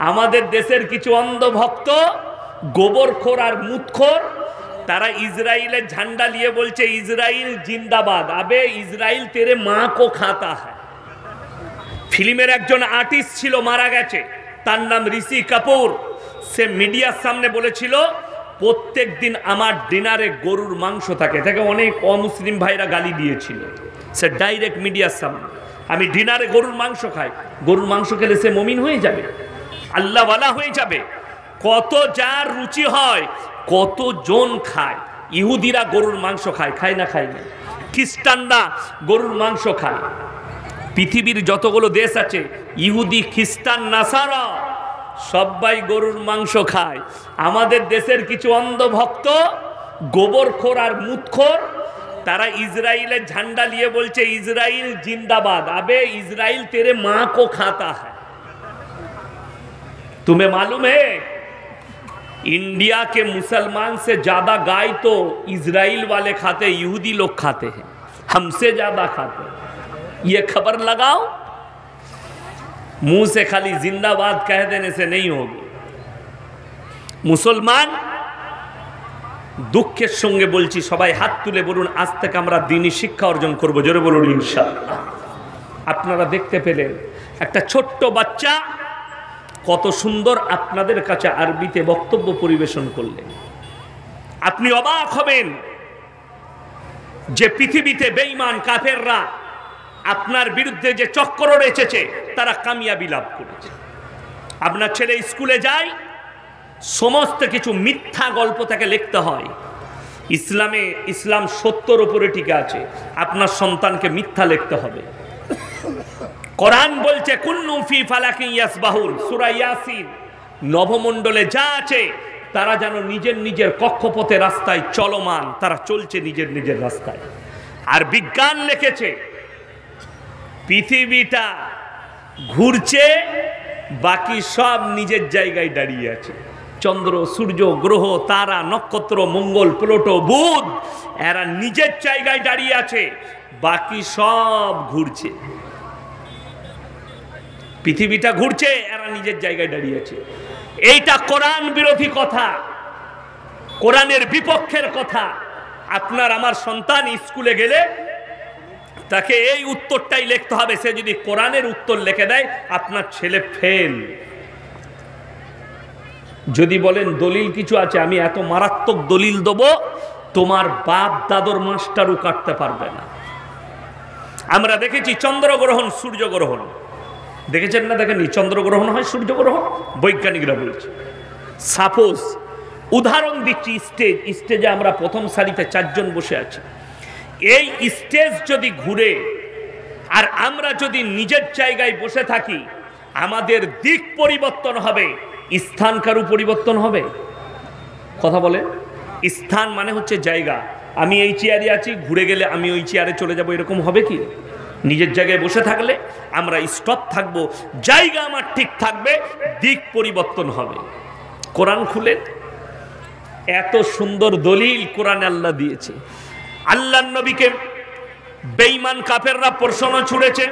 আমাদের দেশের কিছু অন্ধভক্ত গোবরখোর আর মুতখোর, তারা ইসরায়েলের ঝান্ডা নিয়ে বলছে ইসরায়েল জিন্দাবাদ। আবে ইসরায়েল তেরে মা কো খাতা হ্যায়। ফিল্মের একজন আর্টিস্ট ছিল, মারা গেছে, তার নাম ঋষি কাপুর। সে মিডিয়ার সামনে বলেছিল প্রত্যেক দিন আমার ডিনারে গরুর মাংস থাকে। তাকে অনেক অমুসলিম ভাইরা গালি দিয়েছিল। সে ডাইরেক্ট মিডিয়ার সামনে, আমি ডিনারে গরুর মাংস খাই। গরুর মাংস খেলে সে মুমিন হয়ে যাবে, আল্লাহওয়ালা হয়ে যাবে। কত যার রুচি হয়, কতজন খায়। ইহুদিরা গরুর মাংস খায়, খায় না? খায় না। খ্রিস্টানরা গরুর মাংস খায়। পৃথিবীর যতগুলো দেশ আছে, ইহুদি, খ্রিস্টান, নাসারা সবাই গরুর মাংস খায়। আমাদের দেশের কিছু অন্ধভক্ত গোবরখোর আর মুতখোর, তারা ইসরায়েলের ঝান্ডা নিয়ে বলছে ইসরায়েল জিন্দাবাদ। আবে इजराइल तेरे माँ को खाता है। तुम्हें मालूम है इंडिया के मुसलमान से ज्यादा गाय तो इजराइल वाले खाते, यहूदी लोग खाते हैं, हमसे ज्यादा खाते हैं। ये खबर लगाओ। मुंह से खाली जिंदाबाद कह देने से नहीं होगी। मुसलमान দুঃখের সঙ্গে বলছি, সবাই হাত তুলে বলুন আজ থেকে আমরা দ্বীনি শিক্ষা অর্জন করব। জোরে বলুন ইনশাআল্লাহ। আপনারা দেখতে পেলেন একটা ছোট্ট বাচ্চা কত সুন্দর আপনাদের কাছে আরবিতে বক্তব্য পরিবেশন করলেন। আপনি অবাক হবেন যে পৃথিবীতে বেঈমান কাফেররা আপনার বিরুদ্ধে যে চক্র রয়েছে তারা কামিয়াবি লাভ করেছে। আপনার ছেলে স্কুলে যায়, সমস্ত কিছু মিথ্যা গল্প তাকে লিখতে হয়। ইসলাম সত্যর উপরে টিকে আছে, আপনার সন্তানকে মিথ্যা লিখতে হবে। কোরআন বলছে কুল্লু ফি ফালাকিন ইয়াসবাহুন, সূরা ইয়াসিন। নভমণ্ডলে যা আছে তারা যেন নিজের নিজের কক্ষপথে রাস্তায় চলমান, তারা চলছে নিজের নিজের রাস্তায়। আর বিজ্ঞান লিখেছে পৃথিবীটা ঘুরছে, বাকি সব নিজের জায়গায় দাঁড়িয়ে আছে। চন্দ্র, সূর্য, গ্রহ, তারা, নক্ষত্র, মঙ্গল, প্লুটো, বুধ, এরা নিজের জায়গায় দাঁড়িয়ে আছে, বাকি সব ঘুরছে। পৃথিবীটা ঘুরছে, এরা নিজের জায়গায় দাঁড়িয়ে আছে। এইটা কোরআন বিরোধী কথা, কোরআনের বিপক্ষের কথা। আপনার আমার সন্তান স্কুলে গেলে তাকে এই উত্তরটাই লিখতে হবে। সে যদি কোরআনের উত্তর লিখে দেয় আপনার ছেলে ফেল। যদি বলেন দলিল কিছু আছে, আমি এত মারাত্মক দলিল দেবো তোমার বাপ দাদর মাস্টারও কাটতে পারবে না। আমরা দেখেছি চন্দ্রগ্রহণ, সূর্যগ্রহণ, দেখেছেন না? দেখেননি? চন্দ্রগ্রহণ হয়, সূর্যগ্রহণ, বৈজ্ঞানিকরা বলছে। সাপোজ উদাহরণ দিচ্ছি, স্টেজে আমরা প্রথম সারিতে 4 জন বসে আছি। এই স্টেজ যদি ঘুরে আর আমরা যদি নিজের জায়গায় বসে থাকি, আমাদের দিক পরিবর্তন হবে, স্থানকারও পরিবর্তন হবে। কথা বলে, স্থান মানে হচ্ছে জায়গা। আমি এই চেয়ারে আছি, ঘুরে গেলে আমি ওই চেয়ারে চলে যাব, এরকম হবে কি? নিজের জায়গায় বসে থাকলে আমরা স্টপ থাকবো, জায়গা আমার ঠিক থাকবে, দিক পরিবর্তন হবে। কোরআন খুলে এত সুন্দর দলিল কোরআনে আল্লাহ দিয়েছে। আল্লাহর নবীকে বেঈমান কাফেররা প্রশ্ন ছুড়েছে,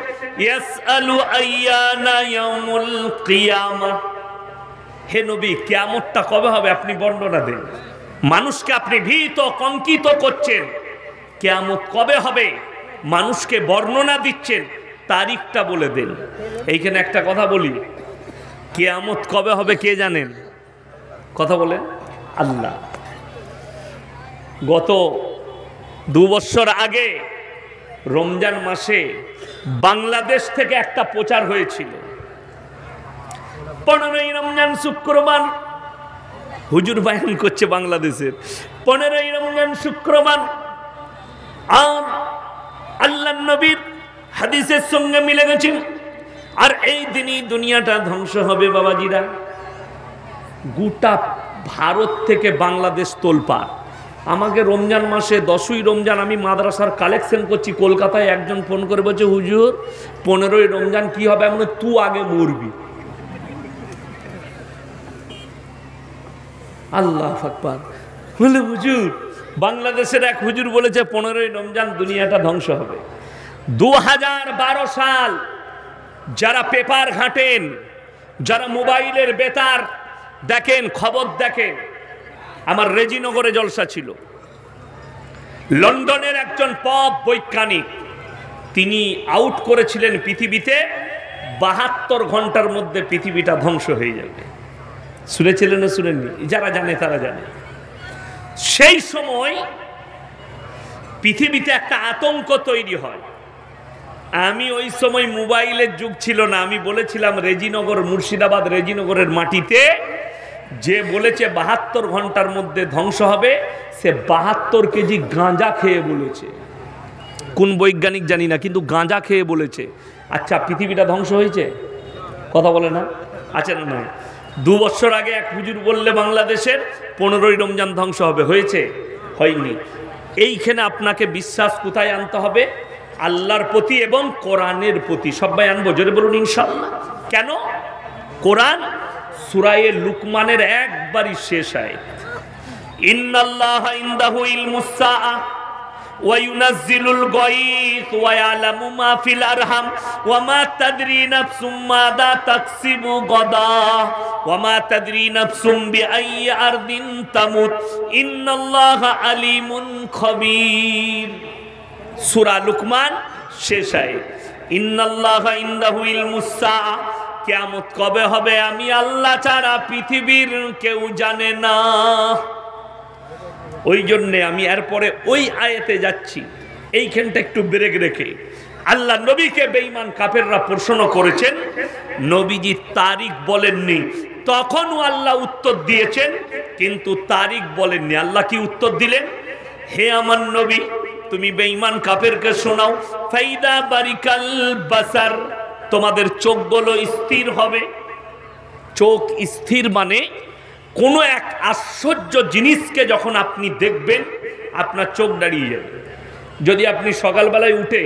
ইয়াসআলু আইয়ানা ইয়াউমুল কিয়ামা। হে নবী, কিয়ামতটা কবে হবে আপনি বর্ণনা দেন। মানুষকে আপনি ভীত কঙ্কিত করছেন, কিয়ামত কবে হবে মানুষকে বর্ণনা দিচ্ছেন, তারিখটা বলে দেন। এইখানে একটা কথা বলি, কিয়ামত কবে হবে কে জানেন? কথা বলেন আল্লাহ। গত 2 বছর আগে রমজান মাসে বাংলাদেশ থেকে একটা প্রচার হয়েছিল। 15ই রমজান শুক্রবার হুজুর বয়ান করছে বাংলাদেশের। 15ই রমজান শুক্রবার, আর আল্লাহ নবীর হাদিসের সঙ্গে মিলে গেছে। আর এই দিনই দুনিয়াটা ধ্বংস হবে। বাবাজিরা, গোটা ভারত থেকে বাংলাদেশ তোলপাড়। আমাকে রমজান মাসে 10ই রমজান আমি মাদ্রাসার কালেকশন করছি, কলকাতায় একজন ফোন করে বলছে হুজুর 15ই রমজান কি হবে? এমন তুই আগে মরবি। আল্লাহ আকবার। বলে হুজুর, বাংলাদেশের এক হুজুর বলেছে 15ই রমজান দুনিয়াটা ধ্বংস হবে। 2012 সাল যারা পেপার ঘাটেন, যারা মোবাইলের বেতার দেখেন, খবর দেখেন, আমার রেজিনগরে জলসা ছিল। লন্ডনের একজন পপ বৈজ্ঞানিক, তিনি আউট করেছিলেন পৃথিবীতে 72 ঘন্টার মধ্যে পৃথিবীটা ধ্বংস হয়ে যাবে। শুনেছিলেন না শুনেননি? যারা জানে তারা জানে। সেই সময় পৃথিবীতে একটা আতঙ্ক তৈরি হয়। আমি ওই সময় মোবাইলের যুগ ছিল না, আমি বলেছিলাম রেজিনগর, মুর্শিদাবাদ রেজিনগরের মাটিতে যে বলেছে 72 ঘন্টার মধ্যে ধ্বংস হবে, সে 72 কেজি গাঁজা খেয়ে বলেছে। কোন বৈজ্ঞানিক জানি না, কিন্তু গাঁজা খেয়ে বলেছে। আচ্ছা, পৃথিবীটা ধ্বংস হয়েছে? কথা বলে না? আচ্ছা, না নয়। 2 বছর আগে এক হুজুর বললে বাংলাদেশের 15ই রমজান ধ্বংস হবে, হয়েছে? হয়নি। এইখানে আপনাকে বিশ্বাস কোথায় আনতে হবে? আল্লাহর প্রতি এবং কোরআনের প্রতি। সবাই আনবো, জোরে বলুন ইনশাআল্লাহ। কেন? কোরআন সূরা লুকমানের একবারই শেষ আয়াত, ইন্নাল্লাহা ইনদাহু ইলমুস সাআ ওয়া ইউনাজ্জিলুল গায়থ ওয়া ইয়ালামু মা ফিল আরহাম ওয়া মা তাদরি নাফসুম মাযা তাকসিবু গাদা ওয়া মা তাদরি নাফসুম বিআইয়ি আরদিন তামুত ইন্নাল্লাহা আলিমুন খবীর। সূরা লুকমান শেষ আয়াত, ইন্নাল্লাহা ইনদাহু ইলমুস সাআ, কিয়ামত কবে হবে আমি আল্লাহ ছাড়া পৃথিবীর কেউ জানে না। ওই জন্যে আমি এরপরে ওই আয়াতে যাচ্ছি। এইখানটা একটু ব্রেক রেখে, আল্লাহ নবীকে বেঈমান কাফেররা প্রশ্ন করেছেন, নবীজি তারিখ বলেননি, তখনও আল্লাহ উত্তর দিয়েছেন, কিন্তু তারিখ বলেননি। আল্লাহ কি উত্তর দিলেন? হে আমার নবী, তুমি বেঈমান কাফেরকে শোনাও, ফাইদা বারিকাল বাসার, তোমাদের চোখগুলো স্থির হবে। চোখ স্থির মানে কোনো এক আশ্চর্য জিনিসকে যখন আপনি দেখবেন, আপনার চোখ দাঁড়িয়ে যাবে। যদি আপনি সকালবেলায় উঠে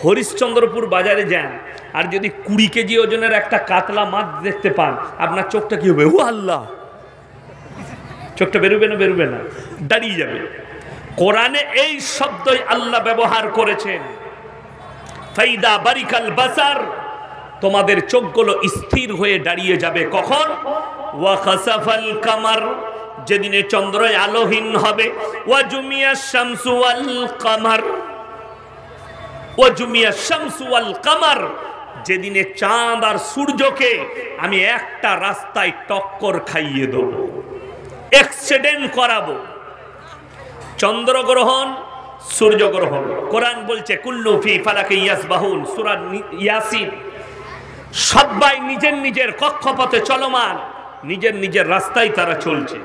হরিশ্চন্দ্রপুর বাজারে যান, আর যদি 20 কেজি ওজনের একটা কাতলা মাছ দেখতে পান, আপনার চোখটা কি হবে? ও আল্লাহ! চোখটা বেরোবে না? বেরোবে না, দাঁড়িয়ে যাবে। কোরআনে এই শব্দই আল্লাহ ব্যবহার করেছেন, ফাইদা বারিকাল বাসার, তোমাদের চোখগুলো স্থির হয়ে দাঁড়িয়ে যাবে। কখন? ওয়া খাসাফাল কামার, যেদিনে চন্দ্র আলোহীন হবে, ওয়া জুমিয়াশ শামসু ওয়াল কামার, ওয়া জুমিয়াশ শামসু ওয়াল কামার, যেদিনে চাঁদ আর সূর্যকে আমি একটা রাস্তায় টক্কর খাইয়ে দেব, অ্যাক্সিডেন্ট করাবো। চন্দ্রগ্রহণ, সূর্যগ্রহণ, কোরআন বলছে কুল্লু ফি ফালাকি ইয়াসবাহুন, সূরা ইয়াসিন। সবাই নিজের নিজের কক্ষপথে চলমান, নিজের নিজের রাস্তায় তারা চলছে।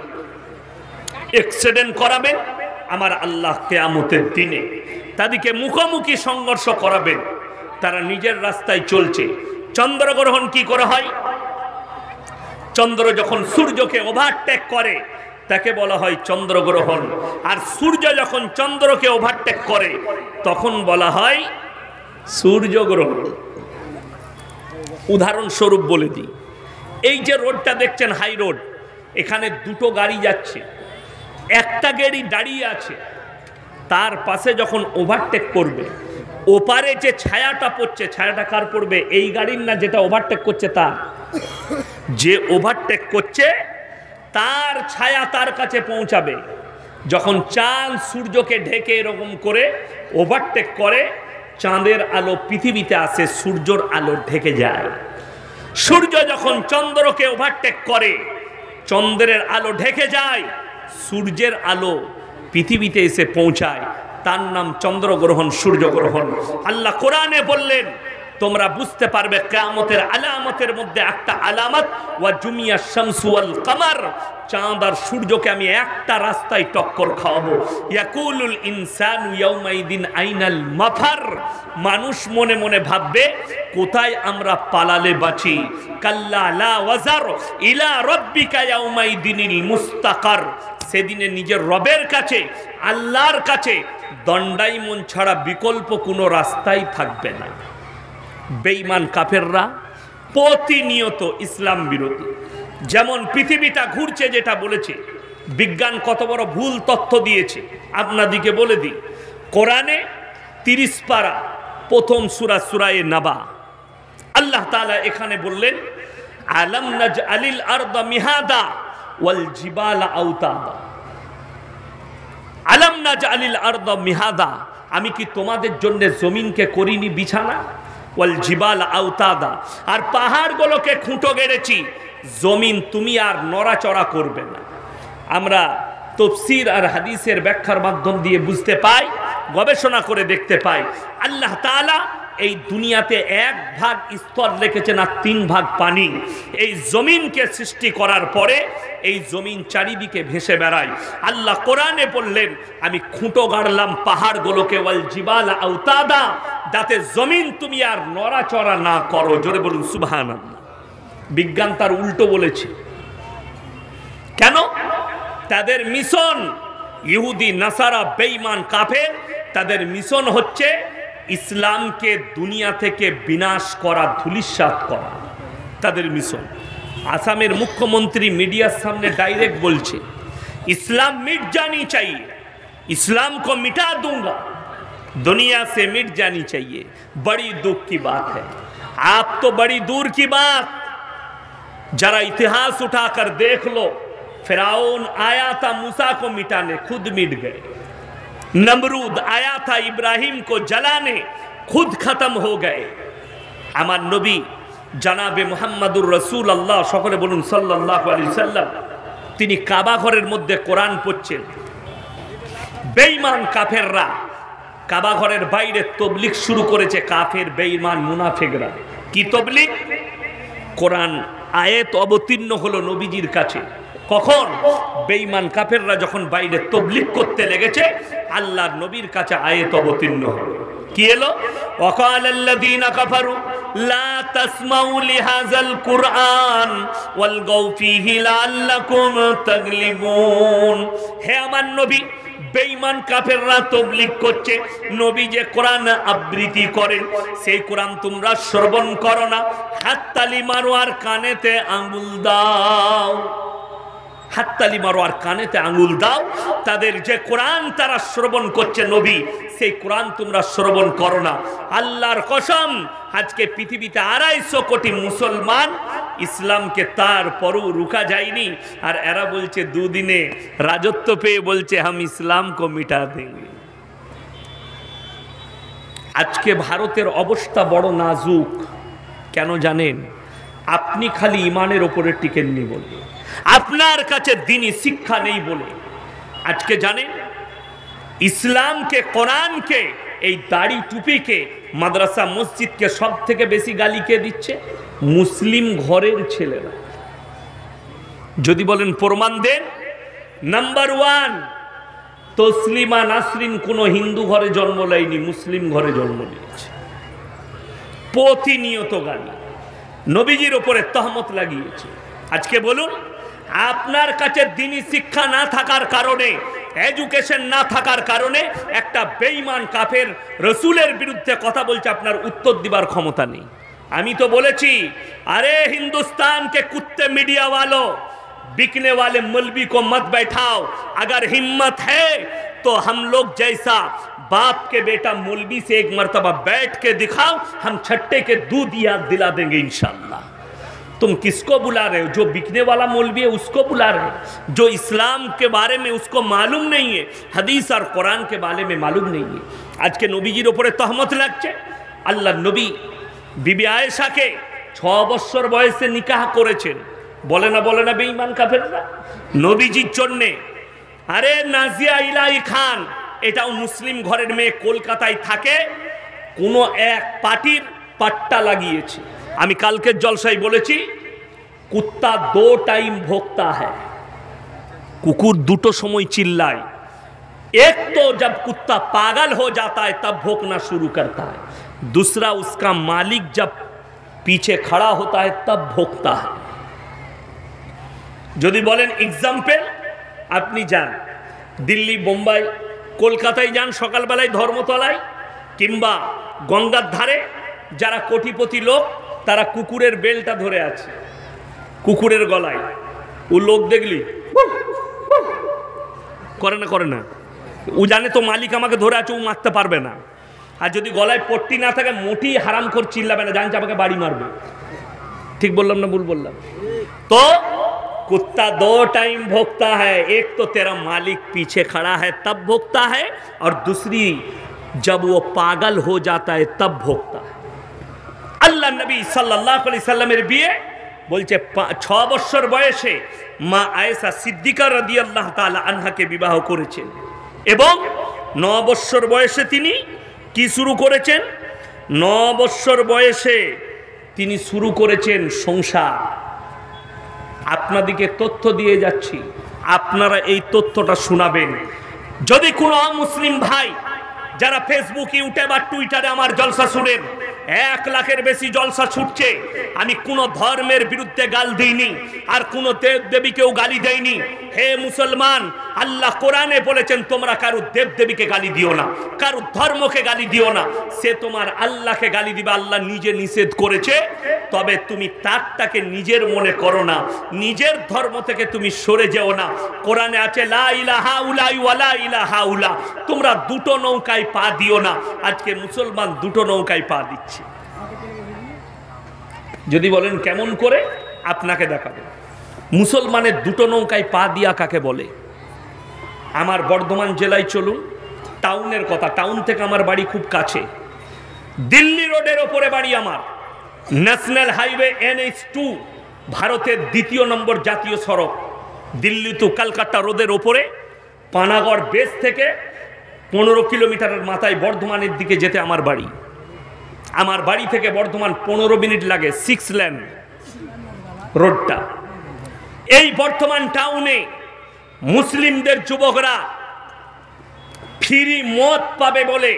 অ্যাক্সিডেন্ট করাবেন আমার আল্লাহ কিয়ামতের দিনে, তাদেরকে মুখোমুখি সংঘর্ষ করাবেন। তারা নিজের রাস্তায় চলছে। চন্দ্রগ্রহণ কি করে হয়? চন্দ্র যখন সূর্যকে ওভারটেক করে তাকে বলা হয় চন্দ্রগ্রহণ, আর সূর্য যখন চন্দ্রকে ওভারটেক করে তখন বলা হয় সূর্যগ্রহণ। উদাহরণস্বরূপ বলে দিই, এই যে রোডটা দেখছেন হাই রোড, এখানে দুটো গাড়ি যাচ্ছে, একটা গাড়ি দাঁড়িয়ে আছে, তার পাশে যখন ওভারটেক করবে, ওপারে যে ছায়াটা পড়ছে, ছায়াটা কার পড়বে? এই গাড়ির না, যেটা ওভারটেক করছে তার। যে ওভারটেক করছে তার ছায়া তার কাছে পৌঁছাবে। যখন চাঁদ সূর্যকে ঢেকে এরকম করে ওভারটেক করে, চাঁদের আলো পৃথিবীতে আসে, সূর্যের আলো ঢেকে যায়। সূর্য যখন চন্দ্রকে ওভারটেক করে, চন্দ্রের আলো ঢেকে যায়, সূর্যের আলো পৃথিবীতে এসে পৌঁছায়, তার নাম চন্দ্রগ্রহণ, সূর্যগ্রহণ। আল্লাহ কোরআনে বললেন, তোমরা বুঝতে পারবে কিয়ামতের আলামতের মধ্যে একটা আলামত, ওয়া জুমিয়া শামসু ওয়াল কামার, চাঁদ আর সূর্যকে আমি একটা রাস্তায় টক্কর খাওয়াবো। ইয়াকুলুল ইনসানু ইয়াউমাইদিন আইনাল মাফার, মানুষ মনে মনে ভাববে কোথায় আমরা পালালে বাঁচি। কাল্লা লা ওয়াজার ইলা রাব্বিকা ইয়াউমাইদিনিল মুস্তাকার, সেদিনে নিজের রবের কাছে, আল্লাহর কাছে দণ্ডায়মন ছাড়া বিকল্প কোনো রাস্তাই থাকবে না। বেঈমান কাফেররা প্রতিনিয়ত ইসলাম বিরোধী। যেমন পৃথিবীটা ঘুরছে, যেটা বলেছে বিজ্ঞান কত বড় ভুল তথ্য দিয়েছে আপনাদিকে বলে দিই। কোরআনে 30 পারা, প্রথম সূরা সূরা নাবা, আল্লাহ তাআলা এখানে বললেন আলাম নাজআলিল আরদা মিহাদা ওয়াল জিবালা আওতাদা। আলাম নাজআলিল আরদা মিহাদা, আমি কি তোমাদের জন্য জমিনকে করিনি বিছানা? ওয়াল জিবালা আওতাদা, আর পাহাড়গুলোকে খুঁটো গেড়েছি, জমিন তুমি আর নড়াচড়া করবে না। আমরা তাফসীর আর হাদিসের ব্যাখ্যার মাধ্যম দিয়ে বুঝতে পাই, গবেষণা করে দেখতে পাই, আল্লাহ তাআলা এই দুনিয়াতে 1 ভাগ স্তর রেখেছেন আর 3 ভাগ পানি। এই জমিনকে সৃষ্টি করার পরে এই জমিন চারিদিকে ভেসে বেড়ায়। আল্লাহ কোরআনে বললেন, আমি খুঁটো গাড়লাম পাহাড়গুলোকে, ওয়াল জিবালা আওতাদা, যাতে জমিন তুমি আর নড়াচড়া না করো। জোরে বলুন সুবহানাল্লাহ। বিজ্ঞান তার উল্টো বলেছে। কেন? তাদের মিশন, ইহুদি নাসারা বেঈমান কাফের, তাদের মিশন হচ্ছে ইসলামকে দুনিয়া থেকে বিনাশ করা, ধূলিসাৎ করা, তাদের মিশন। আসামের মুখ্যমন্ত্রী মিডিয়ার সামনে ডাইরেক্ট বলছে, ইসলাম मिट जानी चाहिए, इस्लाम को मिटा दूंगा, दुनिया से मिट जानी चाहिए। बड़ी दुख की बात है, आप तो बड़ी दूर की बात, जरा इतिहास उठाकर देख लो, फिरौन आया था मूसा को मिटाने, खुद मिट गए। नमरूद आया था इब्राहिम को जलाने, खुद खत्म हो गए। আমার নবী জনাবে মুহাম্মদুর রাসূলুল্লাহ, সকলে বলুন সাল্লাল্লাহু আলাইহি সাল্লাম, তিনি কাবা ঘরের মধ্যে কোরআন পড়ছেন। বেঈমান কাফেররা কাবা ঘরের বাইরে তাবলীগ শুরু করেছে, কাফের বেঈমান মুনাফিকরা। কি তাবলীগ? কোরআন আয়াত অবতীর্ণ হলো নবীজির কাছে। কখন? বেঈমান কাফেররা যখন বাইরে তাবলীগ করতে লেগেছে, আল্লাহর নবীর কাছে আয়াত অবতীর্ণ হলো। কি এলো? ওয়াকালাল্লাযীনা কাফারু লা তাসমাউ লিহাযাল কুরআন ওয়ালগাউ ফীহি লাআল্লাকুম তাগলিবুন। হে আমার নবী, বেঈমান কাফেররা তাবলীগ করছে, নবী যে কোরআন আবৃত্তি করেন সেই কোরআন তোমরা শ্রবণ করো না, হাততালি মারো আর কানেতে আঙ্গুল দাও, হাততালি মারো আর কানেতে আঙ্গুল দাও। তাদের যে কোরআন তারা শ্রবণ করছে নবী, সেই কোরআন তোমরা শ্রবণ করো না। আল্লাহর কসম, আজকে পৃথিবীতে 250 কোটি মুসলমান, ইসলামকে তারপরও রুকা যায়নি, আর এরা বলছে দুদিনে রাজত্ব পেয়ে বলছে হাম ইসলাম কো মিটা দেंगे। আজকে ভারতের অবস্থা বড় নাজুক। কেন জানেন? আপনি খালি ইমানের ওপরে টিকেননি বলে, আপনার কাছে দ্বীনি শিক্ষা নেই বলে। আজকে জানেন, ইসলামকে, কোরআনকে, এই দাড়ি টুপিকে, মাদ্রাসা মসজিদকে সব থেকে বেশি গালি কে দিচ্ছে? মুসলিম ঘরের ছেলেরা। যদি বলেন প্রমাণ দেন, নাম্বার 1, তসলিমা নাসরিন কোন হিন্দু ঘরে জন্ম নেয়নি, মুসলিম ঘরে জন্ম নিয়েছে। প্রতিনিয়ত গালি, নবীজির ওপরে তহমত লাগিয়েছে। আজকে বলুন, আপনার কাছে দ্বীনি শিক্ষা না থাকার কারণে, এডুকেশন না থাকার কারণে একটা বেঈমান কাফের রসুলের বিরুদ্ধে কথা বলছে, আপনার উত্তর দিবার ক্ষমতা নেই। আমি তো বলেছি, अरे हिंदुस्तान के कुत्ते मीडिया वालों, बिकने वाले मौलवी को मत बैठाओ, अगर हिम्मत है तो हम लोग जैसा बाप के बेटा मौलवी से एक मर्तबा बैठ के दिखाओ, हम छट्टे के दूध याद दिला देंगे इंशाअल्लाह। तुम किसको बुला रहे हो? जो बिकने वाला मौलवी है उसको बुला रहे हो, जो इस्लाम के बारे में उसको मालूम नहीं है, हदीस और कुरान के बारे में मालूम नहीं है। आज के नबीजिर ऊपर तहमत লাগছে। আল্লাহ নবী বিবি আয়েশাকে 6 বছর বয়সে নিকাহ করেছেন। বলে না বেঈমান কাফেররা নবীজির জন্য। আরে নাজিয়া ইলাহি খান, এটাও মুসলিম ঘরের মেয়ে, কলকাতায় থাকে, কোনো এক পার্টির পাট্টা লাগিয়েছে। আমি কালকের জলসায় বলেছি, কুত্তা 2 টাইম ভোগতা হ্যায়, কুকুর 2টো সময় চিল্লায়। एक तो जब कुत्ता पागल हो जाता है तब भौंकना शुरू करता है, दूसरा उसका मालिक जब पीछे खड़ा होता है तब भौंकता है। যদি বলেন एग्जाम्पल, আপনি যান দিল্লি, বোম্বাই, কলকাতায় যান, সকালবেলায় ধর্মতলায় কিংবা গঙ্গার ধারে যারা কোটিপতি লোক, তারা কুকুরের বেলটা ধরে আছে, কুকুরের গলায়। ও লোক দেখলি করে না, ও জানে তো মালিক আমাকে ধরে আছে, ও মারতে পারবে না। আর যদি গলায় পট্টি না থাকে, মোটি হারাম করে চিল্লাবে না, জানছে আমাকে বাড়ি মারবে। ठीक बोललाम ना भूल बोललाम? तो कुत्ता दो टाइम भोंकता है, एक तो तेरा मालिक पीछे खड़ा है तब भोंकता है, और दूसरी जब वो पागल हो जाता है तब भोंकता है। আল্লাহ নবী সাল্লাল্লাহু আলাইহি সাল্লামের বিয়ে বলছে 6 বছর বয়সে মা আয়েশা সিদ্দিকা রাদিয়াল্লাহু তাআলা আনহাকে বিবাহ করেছেন, এবং 9 বছর বয়সে তিনি কি শুরু করেছেন? 9 বছর বয়সে তিনি শুরু করেছেন সংসার। আপনাদেরকে তথ্য দিয়ে যাচ্ছি, আপনারা এই তথ্যটা শোনাবেন। যদি কোনো মুসলিম ভাই যারা ফেসবুক, ইউটিউব আর টুইটারে আমার জলসা শুনেন, 1 লাখের বেশি জলসা ছুটছে, আমি কোনো ধর্মের বিরুদ্ধে গাল দিইনি, আর কোনো দেব দেবীকেও গালি দেইনি। হে মুসলমান, আল্লাহ কোরআনে বলেছেন তোমরা কারো দেব দেবীকে গালি দিও না, কারো ধর্মকে গালি দিও না। সে তোমার আল্লাহকে গালি দিবে, আল্লাহ নিজে নিষেধ করেছে। তবে তুমি তারটাকে নিজের মনে করো না, নিজের ধর্ম থেকে তুমি সরে যেও না। কোরআনে আছে লা ইলাহা উলাই ওয়া লা ইলাহা উলা, তোমরা দুটো নৌকায় পা দিও না। আজকে মুসলমান দুটো নৌকায় পা দিচ্ছে। যদি বলেন কেমন করে, আপনাকে দেখাবো। মুসলমানের দুটো নৌকায় পা দিয়া কাকে বলে? আমার বর্ধমান জেলায় চলুন, টাউনের কথা। টাউন থেকে আমার বাড়ি খুব কাছে, দিল্লি রোডের ওপরে বাড়ি আমার। ন্যাশনাল হাইওয়ে NH2, ভারতের 2 নম্বর জাতীয় সড়ক, দিল্লি টু কলকাতা রোডের ওপরে। পানাগড় বেস থেকে 15 কিলোমিটারের মাথায় বর্ধমানের দিকে যেতে আমার বাড়ি। আমার বাড়ি থেকে বর্ধমান 15 মিনিট লাগে, 6 লেন রোডটা। এই বর্ধমান টাউনে মুসলিমদের যুবকরা ফ্রি মদ পাবে বলে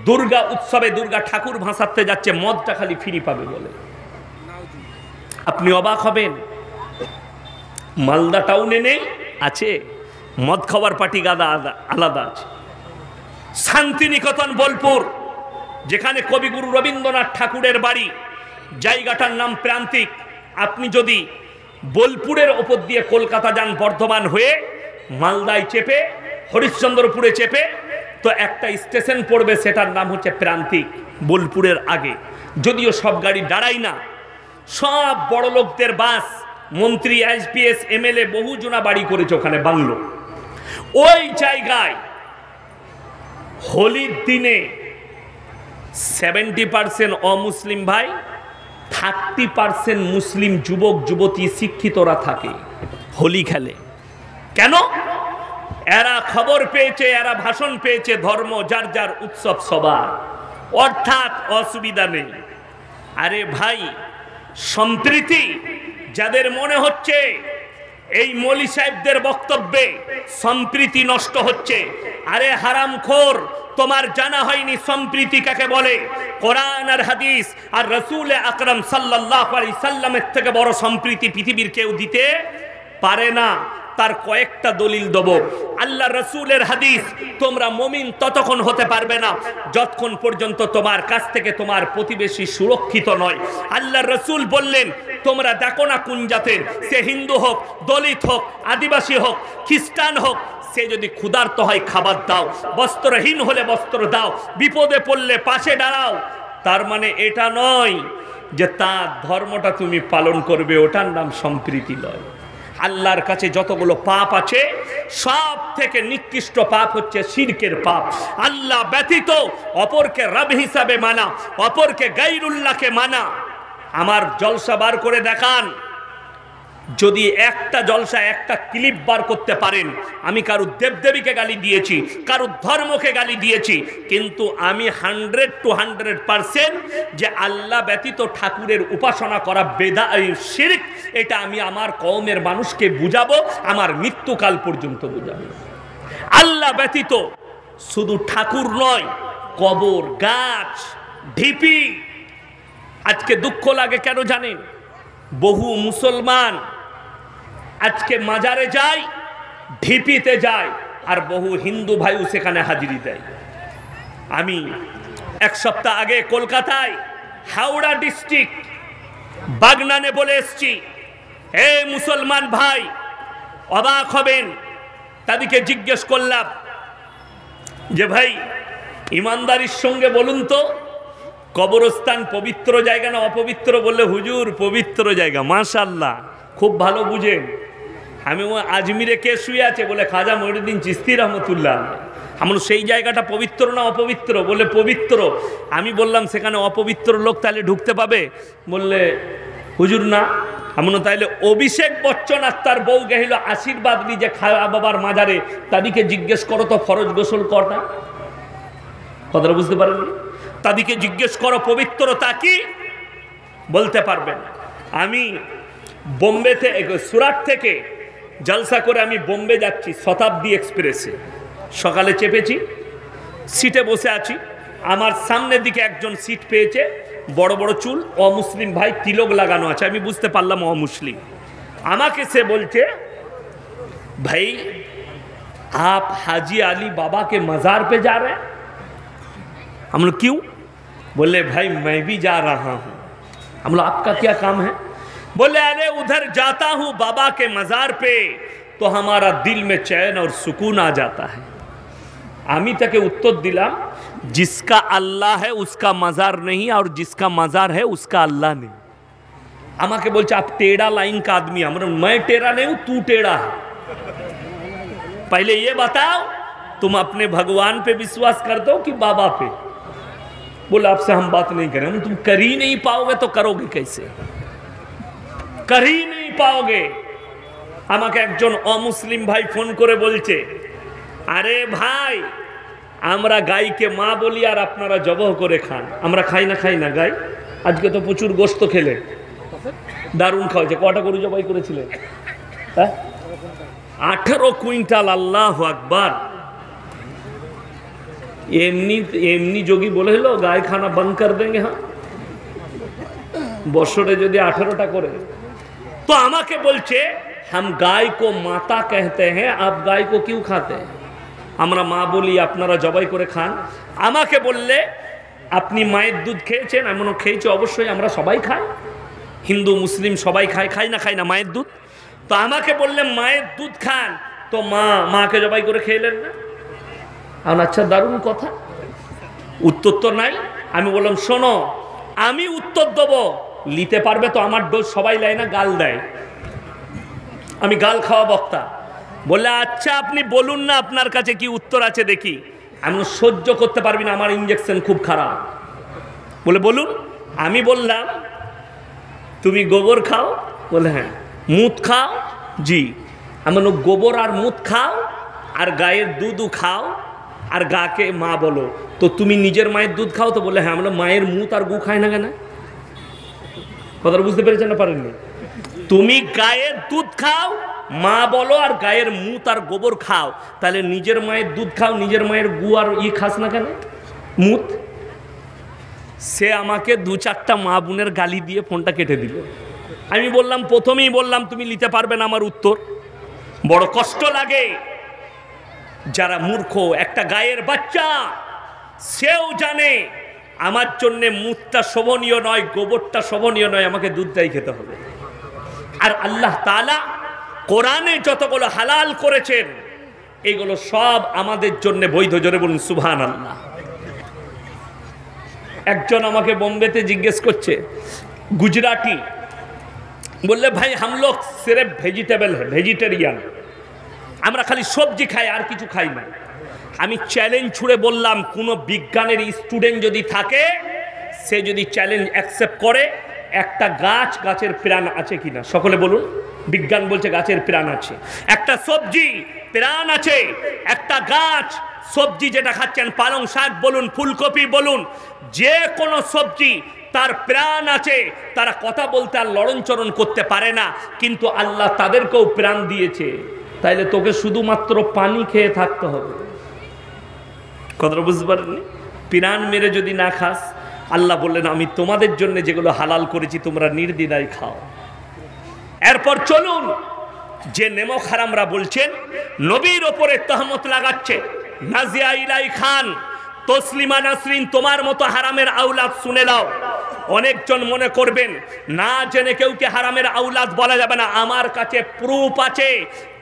দুর্গা উৎসবে দুর্গা ঠাকুর ভাসাতে যাচ্ছে, মদটা খালি ফ্রি পাবে বলে। আপনি অবাক হবেন, মালদা টাউনে নেই? আছে, মদ খাওয়ার পার্টি গাদা আলাদা আছে। শান্তিনিকেতন বোলপুর, যেখানে কবিগুরু রবীন্দ্রনাথ ঠাকুরের বাড়ি, জায়গাটার নাম প্রান্তিক। আপনি যদি বোলপুরের ওপর দিয়ে কলকাতা যান বর্ধমান হয়ে, মালদায় চেপে হরিশ্চন্দ্রপুরে চেপে, তো একটা স্টেশন পড়বে, সেটার নাম হচ্ছে প্রান্তিক, বোলপুরের আগে। যদিও সব গাড়ি দাঁড়ায় না, সব বড় লোকদের বাস, মন্ত্রী, IPS, MLA বহু জনা বাড়ি করেছে ওখানে বাংলো। ওই জায়গায় হোলির দিনে 70% অমুসলিম ভাই, 30% মুসলিম যুবক যুবতী শিক্ষিতরা থাকে, হোলি খেলে। কেন? এরা খবর পেয়েছে, এরা ভাষণ পেয়েছে, ধর্ম যার যার উৎসব সবার, অর্থাৎ অসুবিধা নেই। আরে ভাই, সম্প্রীতি যাদের মনে হচ্ছে এই মৌলী সাহেবদের বক্তব্যে সম্প্রীতি নষ্ট হচ্ছে, আরে হারামখোর, তোমার জানা হয়নি সম্প্রীতি কাকে বলে। কোরআন আর হাদিস আর রাসূল আকরাম সাল্লাল্লাহু আলাইহি সাল্লামের থেকে বড় সম্প্রীতি পৃথিবীর কেউ দিতে পারে না। তার কয়েকটা দলিল দেব। আল্লাহ রাসূলের হাদিস, তোমরা মুমিন ততক্ষণ হতে পারবে না যতক্ষণ পর্যন্ত তোমার কাছ থেকে তোমার প্রতিবেশী সুরক্ষিত নয়। আল্লাহ রাসূল বললেন, তোমরা দেখো না কোন জাতের, সে হিন্দু হোক, দলিত হোক, আদিবাসী হোক, খ্রিস্টান হোক, সে যদি ক্ষুধার্ত হয় খাবার দাও, বস্ত্রহীন হলে বস্ত্র দাও, বিপদে পড়লে পাশে দাঁড়াও। তার মানে এটা নয় যে তার ধর্মটা তুমি পালন করবে, ওটার নাম সম্প্রীতি নয়। আল্লাহর কাছে যতগুলো পাপ আছে, সব থেকে নিকৃষ্ট পাপ হচ্ছে শিরকের পাপ। আল্লাহ ব্যতীত অপরকে রব হিসাবে মানা, অপরকে গায়রুল্লাহকে মানা। আমার জলসা বার করে দেখান, যদি একটা জলসা একটা ক্লিপ বার করতে পারেন, আমি কারো দেবদেবীকে গালি দিয়েছি, কারো ধর্মকে গালি দিয়েছি, কিন্তু আমি 100 to 100% যে আল্লাহ ব্যতীত ঠাকুরের উপাসনা করা শিরক, এটা আমি আমার কওমের মানুষকে বুঝাবো, আমার মৃত্যুকাল পর্যন্ত বুঝাবো। আল্লাহ ব্যতীত শুধু ঠাকুর নয়, কবর, গাছ, ঢিপি। আজকে দুঃখ লাগে কেন জানেন? বহু মুসলমান আজকে মাজারে যায়, ঢিপিতে যায়, আর বহু হিন্দু ভাইও সেখানে হাজিরি দেয়। আমি 1 সপ্তাহ আগে কলকাতায় হাওড়া ডিস্ট্রিক্ট বাগনানে বলে এসছি, হে মুসলমান ভাই, অবাক হবেন। তাদেরকে জিজ্ঞেস করলাম যে ভাই, ইমানদারির সঙ্গে বলুন তো, কবরস্থান পবিত্র জায়গা না অপবিত্র? বললে হুজুর পবিত্র জায়গা। মাশাআল্লাহ, খুব ভালো বুঝেন। আমি আজমিরে কে শুয়ে আছে? বলে খাজা মঈনুদ্দিন চিশতি রহমতুল্লাহ। আমরা সেই জায়গাটা পবিত্র না অপবিত্র? বলে পবিত্র। আমি বললাম সেখানে অপবিত্র লোক তাহলে ঢুকতে পাবে? বললে হুজুর না। এমন তাইলে অভিষেক বচ্চন আর তার বউ গেহিল আশীর্বাদ নিয়ে যে খাওয়া বাবার মাজারে, তাদেরকে জিজ্ঞেস করো তো ফরজ গোসল কর না? কথাটা বুঝতে পারেন? তাদেরকে জিজ্ঞেস করো পবিত্রতা কি, বলতে পারবেন। আমি বোম্বেতে সুরাট থেকে জলসা করে আমি বোম্বে যাচ্ছি শতাব্দী এক্সপ্রেসে। সকালে চেপেছি, সিটে বসে আছি। আমার সামনের দিকে একজন সিট পেয়েছে, বড় বড় চুল, অমুসলিম ভাই, তিলক লাগানো আছে। আমি বুঝতে পারলাম অমুসলিম। আমাকে সে বলছে, ভাই आप हाजी अली बाबा के मज़ार पे जा रहे हैं? हम लोग क्यों? बोले भाई मैं भी जा रहा हूँ। हम लोग आपका क्या काम है? बोले अरे उधर जाता हूँ बाबा के मज़ार पे तो हमारा दिल में चैन और सुकून आ जाता है। आमी तक उत्तर दिलाम, जिसका अल्लाह है उसका मज़ार नहीं और जिसका मज़ार है उसका अल्लाह नहीं। আমাকে বলছে आप टेढ़ा लाइन का आदमी। हम मैं टेढ़ा नहीं हूँ, तू टेढ़ा है। पहले ये बताओ तुम अपने भगवान पे विश्वास करते हो कि बाबा पे? बोले आपसे हम बात नहीं करें। तुम कर ही नहीं पाओगे तो करोगे कैसे? कर ही नहीं पाओगे। আমাকে একজন অমুসলিম ভাই ফোন করে বলছে, আরে ভাই আমরা গাইকে মা বলি আর আপনারা জবহ করে খান। আমরা খাই না গাই? আজকে তো প্রচুর গোশত খেলে, দারুণ খাওয়াছে। কটা গরু জবাই করেছিলেন? হ্যাঁ, 18 কুইন্টাল। আল্লাহ আকবার। এমনি যোগী বলে হলো গায়ে খানা বন্ধ কর দেंगे। হ্যাঁ, বছরে যদি 18টা করে। তো আমাকে বলছে हम गाय को माता कहते हैं, आप गाय को क्यों खाते हैं? আমরা মা বলি, আপনারা জবাই করে খান। আমাকে বললে আপনি মায়ের দুধ খেয়েছেন? এমন খেয়েছি, অবশ্যই আমরা সবাই খাই, হিন্দু মুসলিম সবাই খাই না মায়ের দুধ? তো আমাকে বললে মায়ের দুধ খান, তো মাকে জবাই করে খেলেন না? আচ্ছা, দারুণ কথা, উত্তর তো নাই। আমি বললাম শোনো, আমি উত্তর দেবো, নিতে পারবে তো? আমার দোষ সবাই লাই না, গাল দেয়। আমি গাল খাওয়া বক্তা। বললে আচ্ছা আপনি বলুন না আপনার কাছে কি উত্তর আছে দেখি। আমি সহ্য করতে পারবি না, আমার ইঞ্জেকশন খুব খারাপ। বলে বলুন। আমি বললাম তুমি গোবর খাও? বলে হ্যাঁ। মুত খাও? জি। আমি বললাম গোবর আর মুত খাও আর গায়ের দুধও খাও আর গাকে মা বলো, তো তুমি নিজের মায়ের দুধ খাও? তো বলে হ্যাঁ। আমরা মায়ের মুত আর গু খাই না কেন? কথাটা বুঝতে পেরেছেন না পারেননি? তুমি গায়ের দুধ খাও, মা বলো, আর গায়ের মুত আর গোবর খাও, তাহলে নিজের মায়ের দুধ খাও, নিজের মায়ের গু আর খাস না কেন? মুত। সে আমাকে 2-4টা মা বোনের গালি দিয়ে ফোনটা কেটে দিল। আমি বললাম, প্রথমেই বললাম তুমি নিতে পারবে না আমার উত্তর। বড় কষ্ট লাগে। যারা মূর্খ, একটা গায়ের বাচ্চা, সেও জানে আমার জন্যে মুতটা শোভনীয় নয়, গোবরটা শোভনীয় নয়, আমাকে দুধটাই খেতে হবে। আর আল্লাহ তাআলা কোরআনে যতগুলো হালাল করেছেন এগুলো সব আমাদের জন্য বৈধ। জোরে বলুন সুবহানাল্লাহ। একজন আমাকে বোম্বেতে জিজ্ঞেস করছে, গুজরাটি, বললে ভাই हम लोग सिर्फ ভেজিটেবল है, ভেজিটেরিয়ান, আমরা খালি সবজি খাই আর কিছু খাই না। আমি চ্যালেঞ্জ ছুড়ে বললাম, কোনো বিজ্ঞানের স্টুডেন্ট যদি থাকে, সে যদি চ্যালেঞ্জ অ্যাকসেপ্ট করে, একটা গাছের প্রাণ আছে কিনা? সকলে বলুন। বিজ্ঞান বলছে গাছের প্রাণ আছে। একটা সবজি প্রাণ আছে, একটা গাছ সবজি যেটা খাচ্ছেন, পালং শাক বলুন, ফুলকপি বলুন, যে কোনো সবজি তার প্রাণ আছে। তারা কথা বলতে আর লড়নচরণ করতে পারে না, কিন্তু আল্লাহ তাদেরকেও প্রাণ দিয়েছে। তাইলে তোকে শুধুমাত্র পানি খেয়ে থাকতে হবে। কথাটা বুঝতে পারেননি? প্রাণ মেরে যদি না খাস, আল্লাহ বললেন আমি তোমাদের জন্য যেগুলো হালাল করেছি তোমরা নির্দ্বিধায় খাও। এরপর চলুন, যে নেমক হারামরা বলছেন নবীর ওপরে তহমত লাগাচ্ছে, নাজিয়া ইলাই খান, তসলিমা নাসরিন, তোমার মতো হারামের আওলাদ, শুনে নাও। অনেকজন মনে করবেন না জেনে কেউকে হারামের আওলাদ বলা যাবে না। আমার কাছে প্রুফ আছে,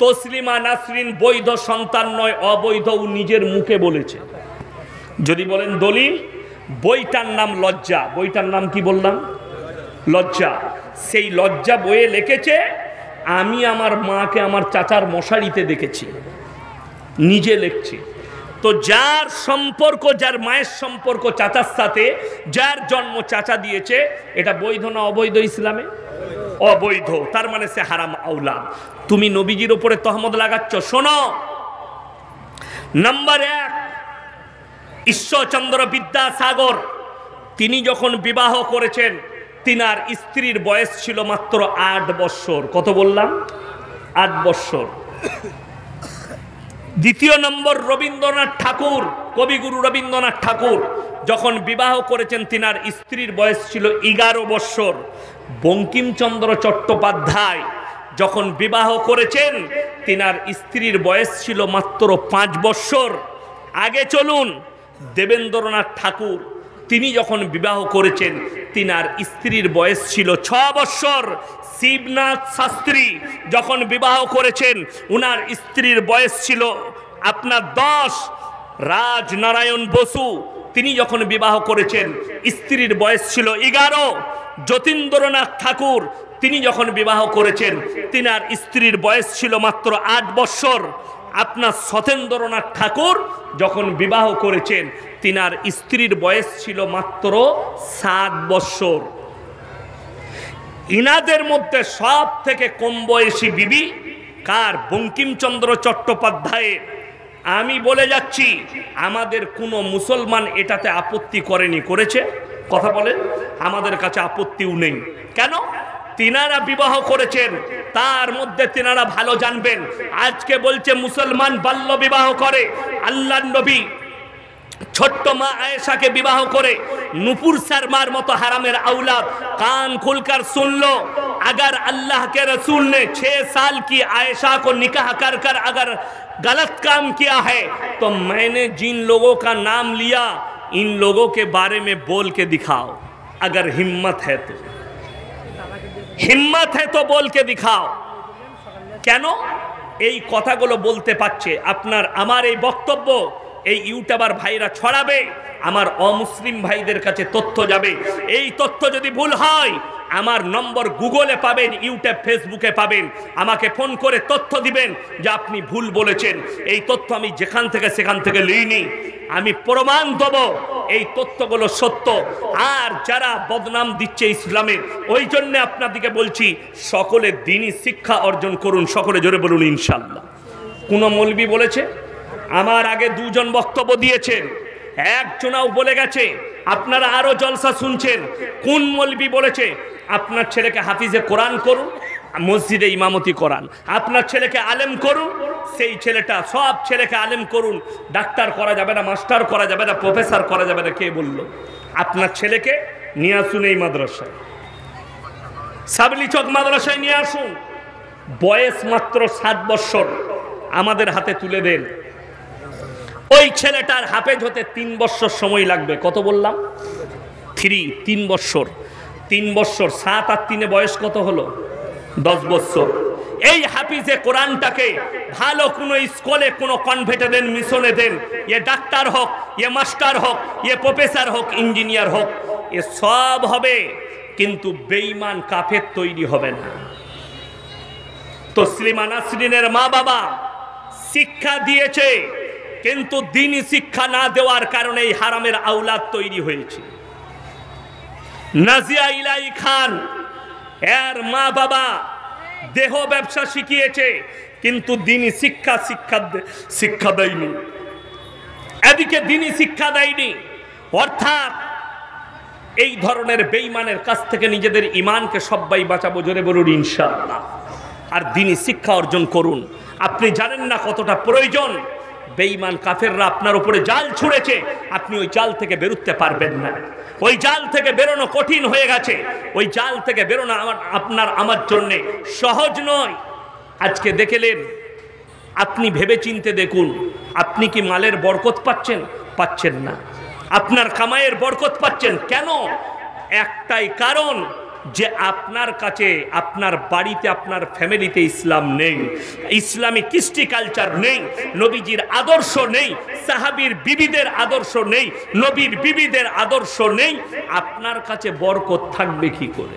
তসলিমা নাসরিন বৈধ সন্তান নয়, অবৈধ, নিজের মুখে বলেছে। যদি বলেন দলিল, বইটার নাম লজ্জা। বইটার নাম কি বললাম? লজ্জা। সেই লজ্জা বইয়ে লিখেছে, আমি আমার মাকে আমার চাচার মশারিতে দেখেছি, নিজে লিখছে। তো যার সম্পর্ক, যার মায়ের সম্পর্ক চাচার সাথে, যার জন্ম চাচা দিয়েছে, এটা বৈধ না অবৈধ ইসলামে? অবৈধ। তার মানে সে হারাম আওলাদ। তুমি নবীজির উপরে তহমত লাগাচ্ছ। শোনো, নাম্বার 1, ঈশ্বরচন্দ্র বিদ্যাসাগর, তিনি যখন বিবাহ করেছেন, তিনার স্ত্রীর বয়স ছিল মাত্র 8 বৎসর। কত বললাম? 8 বৎসর। দ্বিতীয় নম্বর, রবীন্দ্রনাথ ঠাকুর, কবিগুরু রবীন্দ্রনাথ ঠাকুর যখন বিবাহ করেছেন, তিনার স্ত্রীর বয়স ছিল 11 বৎসর। বঙ্কিমচন্দ্র চট্টোপাধ্যায় যখন বিবাহ করেছেন, তিনার স্ত্রীর বয়স ছিল মাত্র 5 বৎসর। আগে চলুন, দেবেন্দ্রনাথ ঠাকুর, তিনি যখন বিবাহ করেছেন, তিনার স্ত্রীর বয়স ছিল 6 বৎসর। শিবনাথ শাস্ত্রী যখন বিবাহ করেছেন, উনার স্ত্রীর বয়স ছিল আপনার 10। রাজনারায়ণ বসু, তিনি যখন বিবাহ করেছেন, স্ত্রীর বয়স ছিল 11। যতীন্দ্রনাথ ঠাকুর, তিনি যখন বিবাহ করেছেন, তিনার স্ত্রীর বয়স ছিল মাত্র 8 বৎসর। আপনার সতেন্দ্রনাথ ঠাকুর যখন বিবাহ করেছেন, তিনার স্ত্রীর বয়স ছিল মাত্র 7 বৎসর। ইনাদের মধ্যে সব থেকে কম বয়সী বিবি কার? বঙ্কিমচন্দ্র চট্টোপাধ্যায়ের। আমি বলে যাচ্ছি, আমাদের কোনো মুসলমান এটাতে আপত্তি করেনি। করেছে? কথা বলেন। আমাদের কাছে আপত্তিও নেই। কেন? তিনারা বিবাহ করেছেন, তার মধ্যে তিনারা ভালো জানবেন। আজকে বলছে মুসলমান বাল্য বিবাহ করে। আল্লাহর নবী ছোট্ট মা আয়েশাকে বিবাহ করে নুপুর শর্মার মতো হারামের औलाद कान खुलकर सुन लो, अगर अल्लाह के रसूल ने 6 साल की आयशा को निकाह कर कर अगर गलत काम किया है, तो मैंने जिन लोगों का नाम लिया, इन लोगों के बारे में बोल के दिखाओ। अगर हिम्मत है तो, हिम्मत है तो बोल के दिखाओ। কেন এই কথাগুলো বলতে পারছে? আপনার আমার এই বক্তব্য এই ইউটিউবার ভাইরা ছড়াবে, আমার অমুসলিম ভাইদের কাছে তথ্য যাবে। এই তথ্য যদি ভুল হয়, আমার নম্বর গুগলে পাবেন, ইউটিউব ফেসবুকে পাবেন। আমাকে ফোন করে তথ্য দিবেন যে আপনি ভুল বলেছেন। এই তথ্য আমি যেখান থেকে সেখান থেকে লইনি, আমি প্রমাণ দেব এই তথ্যগুলো সত্য। আর যারা বদনাম দিচ্ছে ইসলামের, ওই জন্য আপনাদেরকে বলছি, সকলে দ্বীনি শিক্ষা অর্জন করুন। সকলে জোরে বলুন ইনশাআল্লাহ। কোন মৌলবি বলেছে? আমার আগে 2 জন বক্তব্য দিয়েছেন, একজনাও বলে গেছে। আপনারা আরো জলসা শুনছেন। কোন মৌলবি বলেছে আপনার ছেলেকে হাফিজে কোরআন করুন, মসজিদে ইমামতি করান, আপনার ছেলেকে আলেম করুন? সেই ছেলেটা, সব ছেলেকে আলেম করুন, ডাক্তার করা যাবে না, মাস্টার করা যাবে না, প্রফেসর করা যাবে না। কে বলল? আপনার ছেলেকে নিয়ে আসুন এই মাদ্রাসায়, সাবলি চক মাদ্রাসায় নিয়ে আসুন। বয়স মাত্র 7 বৎসর, আমাদের হাতে তুলে দেন। ওই ছেলেটার হাফেজ হতে 3 বৎসর সময় লাগবে। কত বললাম? 3 বৎসর। 3 বৎসর, 7 আর 3 বয়স কত হলো? 10 বৎসর। এই হাফিজে কোরআনটাকে ভালো কোনো স্কুলে, কোনো কনভেন্টে দেন, মিশনে দেন। এ ডাক্তার হোক, এ মাস্টার হোক, এ প্রফেসর হোক, ইঞ্জিনিয়ার হোক, এ সব হবে, কিন্তু বেঈমান কাফের তৈরি হবে না। তসলিমা নাসরিনের মা বাবা শিক্ষা দিয়েছে, কিন্তু দ্বীনি শিক্ষা না দেওয়ার কারণে এই হারামের औलाद তৈরি হয়েছে। নাজিয়া ইলাহি খান এর মা বাবা দেহ ব্যবসা শিখিয়েছে, কিন্তু দ্বীনি শিক্ষা দেয়নি। এদিকে দ্বীনি শিক্ষা দেয়নি, অর্থাৎ এই ধরনের বেঈমানের কাছ থেকে নিজেদের ঈমানকে সবাই বাঁচাবো। জোরে বলুন ইনশাআল্লাহ। আর দ্বীনি শিক্ষা অর্জন করুন। আপনি জানেন না কতটা প্রয়োজন। বেঈমান কাফেররা আপনার উপরে জাল ছুঁড়েছে, আপনি ওই জাল থেকে বেরোতে পারবেন না। ওই জাল থেকে বেরোনো কঠিন হয়ে গেছে। ওই জাল থেকে বেরোনো আমার জন্য সহজ নয়। আজকে দেখলেন, আপনি ভেবে চিনতে দেখুন, আপনি কি মালের বরকত পাচ্ছেন? পাচ্ছেন না। আপনার কামাইয়ের বরকত পাচ্ছেন কেন? একটাই কারণ, যে আপনার কাছে, আপনার বাড়িতে, আপনার ফ্যামিলিতে ইসলাম নেই, ইসলামী কৃষ্টি কালচার নেই, নবীজির আদর্শ নেই, সাহাবীর বিবিদের আদর্শ নেই, নবীর বিবিদের আদর্শ নেই, আপনার কাছে বরকত থাকবে কি করে?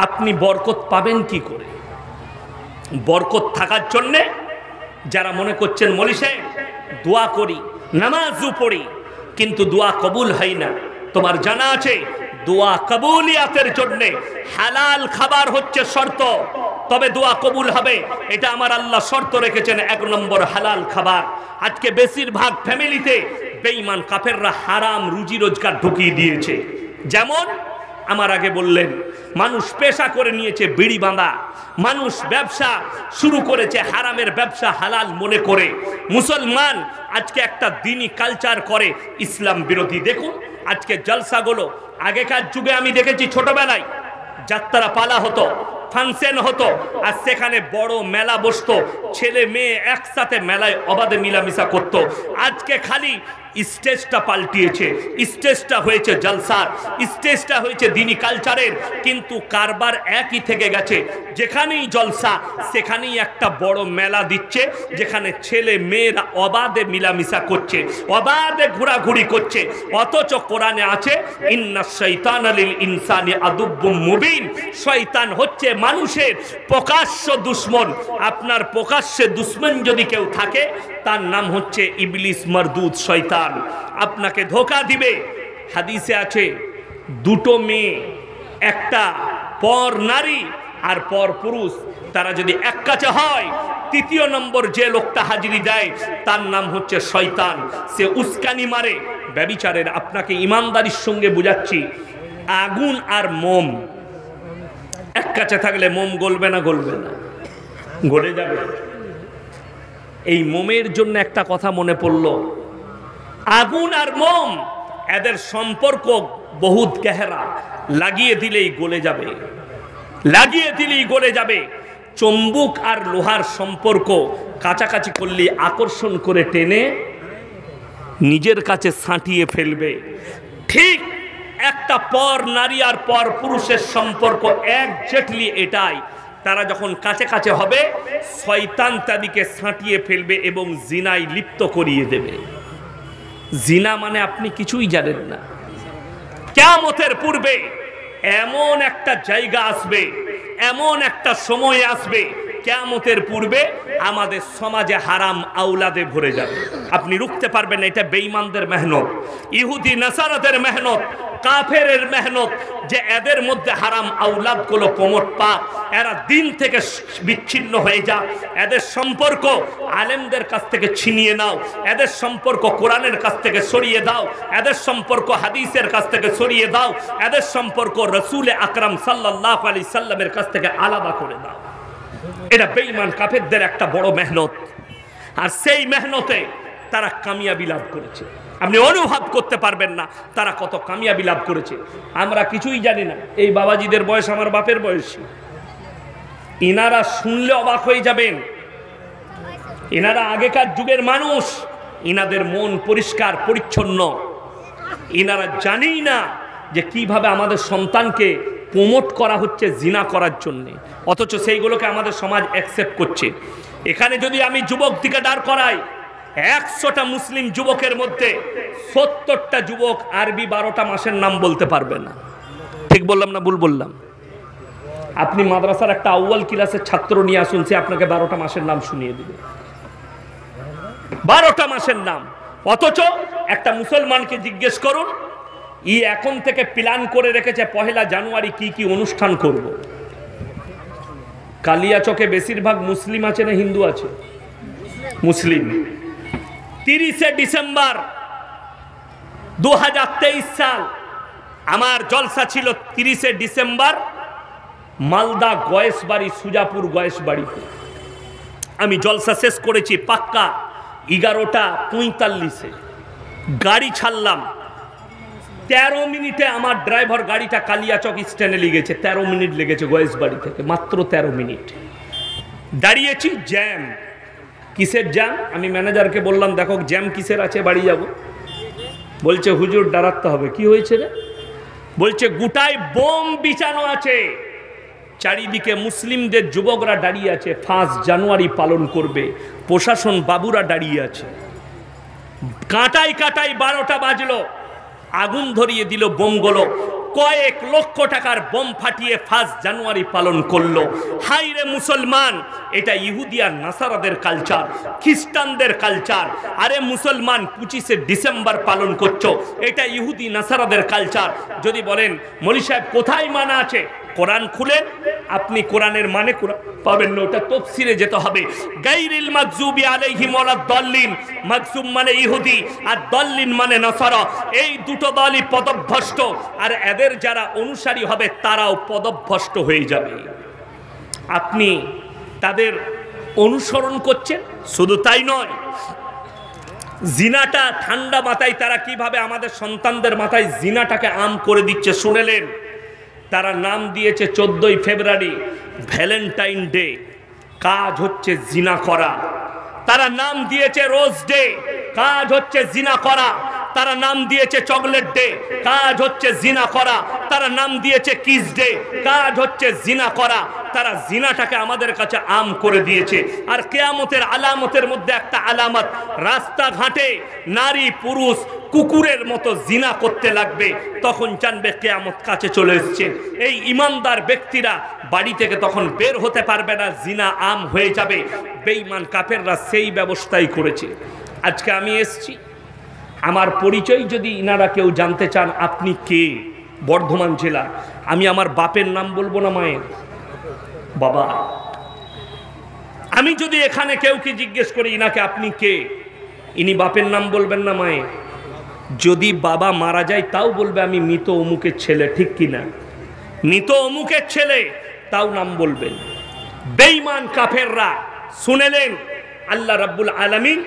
আপনি বরকত পাবেন কি করে? বরকত থাকার জন্যে যারা মনে করছেন মৌলী সাহেব দোয়া করি, নামাজও পড়ি, কিন্তু দোয়া কবুল হয় না, তোমার জানা আছে দোয়া কবুলিয়াতের জন্যে হালাল খাবার হচ্ছে শর্ত, তবে দোয়া কবুল হবে। এটা আমার আল্লাহ শর্ত রেখেছেন, 1 নম্বর হালাল খাবার। আজকে বেশিরভাগ ফ্যামিলিতে বেঈমান কাফেররা হারাম রুজি রোজগার ঢুকিয়ে দিয়েছে। যেমন আমার আগে বললেন, মানুষ পেশা করে নিয়েছে বিড়ি বাঁধা, মানুষ ব্যবসা শুরু করেছে হারামের ব্যবসা হালাল মনে করে। মুসলমান আজকে একটা দিনই কালচার করে ইসলাম বিরোধী। দেখুন আজকে জলসাগুলো, আগেকার যুগে আমি দেখেছি ছোটবেলায় যাত্রা পালা হতো, ফাংশন হতো, আর সেখানে বড় মেলা বসতো, ছেলে মেয়ে একসাথে মেলায় অবাধে মিলামিশা করতো। আজকে খালি স্টেজটা পাল্টিয়েছে, স্টেজটা হয়েছে জলসার, স্টেজটা হয়েছে দিনী কালচারের, কিন্তু কারবার একই থেকে গেছে। যেখানেই জলসা সেখানেই একটা বড় মেলা দিচ্ছে, যেখানে ছেলে মেয়েরা অবাধে মিলামিশা করছে, অবাধে ঘোরাঘুরি করছে। অথচ কোরআনে আছে ইন্নাশ শাইতানা লিল ইনসানি আদুব্বুম মুবিন, শয়তান হচ্ছে মানুষের প্রকাশ্য দুশমন। আপনার প্রকাশ্যে দুশমন যদি কেউ থাকে তার নাম হচ্ছে ইবলিস মারদুদ শয়তান, আপনাকে ধোঁকা দিবে। হাদিসে আছে দুটো মেয়ে, একটা পর নারী আর পর পুরুষ, তারা যদি এক কাছে হয়, 3য় নম্বর যে লোকটা হাজিরি দেয় তার নাম হচ্ছে শয়তান, সে উস্কানি মারে। ব্যভিচারের আপনাকে ইমানদারির সঙ্গে বুঝাচ্ছি, আগুন আর মোম এক কাছে থাকলে মোম গলবে না? গলবে না, গলে যাবে। এই মোমের জন্য একটা কথা মনে পড়ল, আগুন আর মোম এদের সম্পর্ক বহুত গেহরা, লাগিয়ে দিলেই গলে যাবে, লাগিয়ে দিলেই গলে যাবে। চুম্বক আর লোহার সম্পর্ক কাছাকাছি করলে আকর্ষণ করে টেনে নিজের কাছে সাঁটিয়ে ফেলবে। ঠিক একটা পর নারী আর পর পুরুষের সম্পর্ক একজাক্টলি এটাই। তারা যখন কাছে কাছে হবে, শয়তান তাদেরকে সাঁটিয়ে ফেলবে এবং জিনায় লিপ্ত করিয়ে দেবে। জিনা মানে আপনি কিছুই জানেন না। কিয়ামতের পূর্বে এমন একটা জায়গা আসবে, এমন একটা সময় আসবে, কিয়ামতের পূর্বে আমাদের সমাজে হারাম আওলাদে ভরে যাবে, আপনি রুখতে পারবেন না। এটা বেঈমানদের মেহনত, ইহুদি নাসারাদের মেহনত, কাফেরের মেহনত, যে এদের মধ্যে হারাম আওলাদগুলো প্রমোট পাক, এরা দিন থেকে বিচ্ছিন্ন হয়ে যাক, এদের সম্পর্ক আলেমদের কাছ থেকে ছিনিয়ে নাও, এদের সম্পর্ক কোরআনের কাছ থেকে সরিয়ে দাও, এদের সম্পর্ক হাদিসের কাছ থেকে সরিয়ে দাও, এদের সম্পর্ক রাসূল আকরাম সাল্লাল্লাহু আলাইহি সাল্লামের কাছ থেকে আলাদা করে দাও। এটা বেঈমান কাফেরদের একটা বড় মেহনত, আর সেই মেহনতে তারা কামিয়াবি লাভ করেছে। আপনি অনুভব করতে পারবেন না তারা কত কামিয়াবি লাভ করেছে। আমরা কিছুই জানি না। এই বাবাজিদের বয়স আমার বাপের বয়সী, ইনারা শুনলে অবাক হয়ে যাবেন। ইনারা আগেকার যুগের মানুষ, ইনাদের মন পরিষ্কার পরিচ্ছন্ন, ইনারা জানেই না যে কিভাবে আমাদের সন্তানকে প্রমোট করা হচ্ছে জিনা করার জন্যে, অথচ সেইগুলোকে আমাদের সমাজ অ্যাকসেপ্ট করছে। এখানে যদি আমি যুবক দিকে দাঁড় করাই, 100টা মুসলিম যুবকের মধ্যে 70টা যুবক আরবি 12টা মাসের নাম বলতে পারবে না। ঠিক বললাম না ভুল বললাম? আপনি মাদ্রাসার একটা আউয়াল ক্লাসের ছাত্র নিয়ে আসুন, সে আপনাকে 12টা মাসের নাম শুনিয়ে দিবে, 12টা মাসের নাম। অথচ একটা মুসলমানকে জিজ্ঞেস করুন, ই এখন থেকে প্ল্যান করে রেখেছে 1 জানুয়ারি কি কি অনুষ্ঠান করব। কালিয়াচকে বেশিরভাগ মুসলিম আছে না হিন্দু আছে? মুসলিম। 30 ডিসেম্বর 2023 সাল আমার জলসা ছিল 30 ডিসেম্বর মালদা গয়েশবাড়ি, সুজাপুর গয়েশবাড়িতে। আমি জলসা শেষ করেছি পাক্কা 11টা 45-এ। গাড়ি ছাড়লাম, 13 মিনিটে আমার ড্রাইভার গাড়িটা কালিয়াচক স্ট্যান্ডে লেগেছে। 13 মিনিট লেগেছে গয়েশবাড়ি থেকে, মাত্র 13 মিনিট দাঁড়িয়েছি। জ্যাম, কিসের জ্যাম? আমি ম্যানেজারকে বললাম, দেখো জ্যাম কিসের আছে, বাড়ি যাব। বলছে হুজুর দাঁড়াতে হবে। কি হয়েছে রে? বলছে গোটায় বোম বিছানো আছে, চারিদিকে মুসলিমদের যুবকরা দাঁড়িয়ে আছে, 5 জানুয়ারি পালন করবে, প্রশাসন বাবুরা দাঁড়িয়ে আছে। কাঁটাই কাঁটাই 12টা বাজলো, আগুন ধরিয়ে দিল বোমগুলো, কয়েক লক্ষ টাকার বোম ফাটিয়ে 5 জানুয়ারি পালন করলো। হাই রে মুসলমান, এটা ইহুদি আর নাসারাদের কালচার, খ্রিস্টানদের কালচার। আরে মুসলমান 25শে ডিসেম্বর পালন করছো, এটা ইহুদি নাসারাদের কালচার। যদি বলেন মৌলী সাহেব কোথায় মানা আছে, কোরআন খুলেন, আপনি কোরআনের মানে পাবেন না, ওটা তাফসীরে যেতে হবে। গায়রিল মাগযুবি আলাইহিম ওয়ালাদ-দাল্লিন, মাগযুব মানে ইহুদি আর দাল্লিন মানে নাসারা। এই দুটো দলই পদভ্রষ্ট, আর এদের যারা অনুসারী হবে তারাও পদভ্রষ্ট হয়ে যাবে। আপনি তাদের অনুসরণ করছেন। শুধু তাই নয়, জিনাটা ঠান্ডা মাথায় তারা কিভাবে আমাদের সন্তানদের মাথায় জিনাটাকে আম করে দিচ্ছে শুনেলেন। তারা নাম দিয়েছে 14ই ফেব্রুয়ারি ভ্যালেন্টাইন ডে, কাজ হচ্ছে জিনা করা। তারা নাম দিয়েছে রোজ ডে, কাজ হচ্ছে জিনা করা। তারা নাম দিয়েছে চকলেট ডে, কাজ হচ্ছে জিনা করা। তারা নাম দিয়েছে কিস ডে, কাজ হচ্ছে জিনা করা। তারা জিনাটাকে আমাদের কাছে আম করে দিয়েছে। আর কিয়ামতের আলামতের মধ্যে একটা আলামত, রাস্তাঘাটে নারী পুরুষ কুকুরের মতো জিনা করতে লাগবে, তখন জানবে কিয়ামত কাছে চলে এসেছে। এই ইমানদার ব্যক্তিরা বাড়ি থেকে তখন বের হতে পারবে না, জিনা আম হয়ে যাবে। বেঈমান কাফেররা সেই ব্যবস্থাই করেছে। আজকে আমি এসেছি, আমার পরিচয় যদি ইনারা কেউ জানতে চান, আপনি কে, বর্ধমান জেলা, আমি আমার বাপের নাম বলবো না মায়ের, বাবা। আমি যদি এখানে কেউ কি জিজ্ঞেস করি ইনাকে আপনি কে, ইনি বাপের নাম বলবেন না মায়ের। যদি বাবা মারা যায় তাও বলবে আমি মৃত অমুকের ছেলে, ঠিক কিনা? মৃত অমুকের ছেলে তাও নাম বলবেন। বেঈমান কাফেররা শুনেলেন, আল্লাহ রাব্বুল আলামিন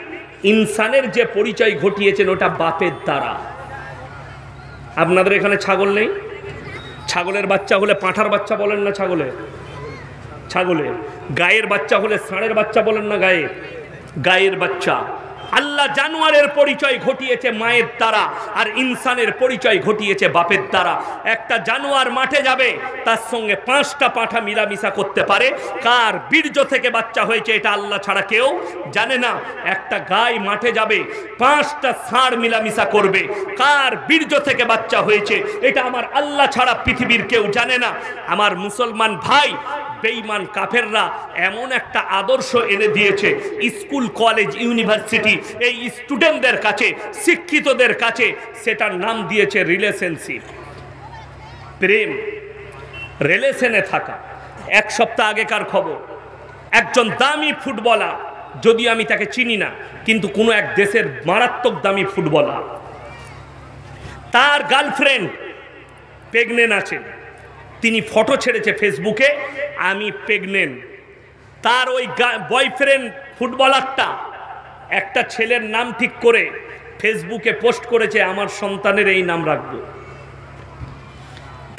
ইনসানের যে পরিচয় ঘটিয়েছেন ওটা বাপের দ্বারা। আপনাদের এখানে ছাগল নেই? ছাগলের বাচ্চা হলে পাঁঠার বাচ্চা বলেন না ছাগলের? ছাগলের গায়ের বাচ্চা হলে ষাঁড়ের বাচ্চা বলেন না গায়ের? গায়ের বাচ্চা। আল্লাহ জানোয়ারের পরিচয় ঘটিয়েছে মায়ের দ্বারা, আর ইনসানের পরিচয় ঘটিয়েছে বাপের দ্বারা। একটা জানোয়ার মাঠে যাবে, তার সঙ্গে 5টা পাঁঠা মিলামিশা করতে পারে। কার বীর্য থেকে বাচ্চা হয়েছে এটা আল্লাহ ছাড়া কেউ জানে না। একটা গাই মাঠে যাবে, 5টা ষাঁড় মিলামিশা করবে। কার বীর্য থেকে বাচ্চা হয়েছে এটা আমার আল্লাহ ছাড়া পৃথিবীর কেউ জানে না। আমার মুসলমান ভাই, বেঈমান কাফেররা এমন একটা আদর্শ এনে দিয়েছে স্কুল কলেজ ইউনিভার্সিটি এই স্টুডেন্টদের কাছে, শিক্ষিতদের কাছে, সেটার নাম দিয়েছে রিলেশনশিপ, প্রেম, রিলেশনে থাকা। 1 সপ্তাহ আগেকার খবর, একজন দামি ফুটবলার, যদি আমি তাকে চিনি না, কিন্তু কোনো এক দেশের মারাত্মক দামি ফুটবলার, তার গার্লফ্রেন্ড প্রেগনেন্ট আছে। তিনি ফটো ছেড়েছে ফেসবুকে, আমি প্রেগনেন্ট। তার ওই বয়ফ্রেন্ড ফুটবলারটা একটা ছেলের নাম ঠিক করে ফেসবুকে পোস্ট করেছে, আমার সন্তানের এই নাম রাখবো।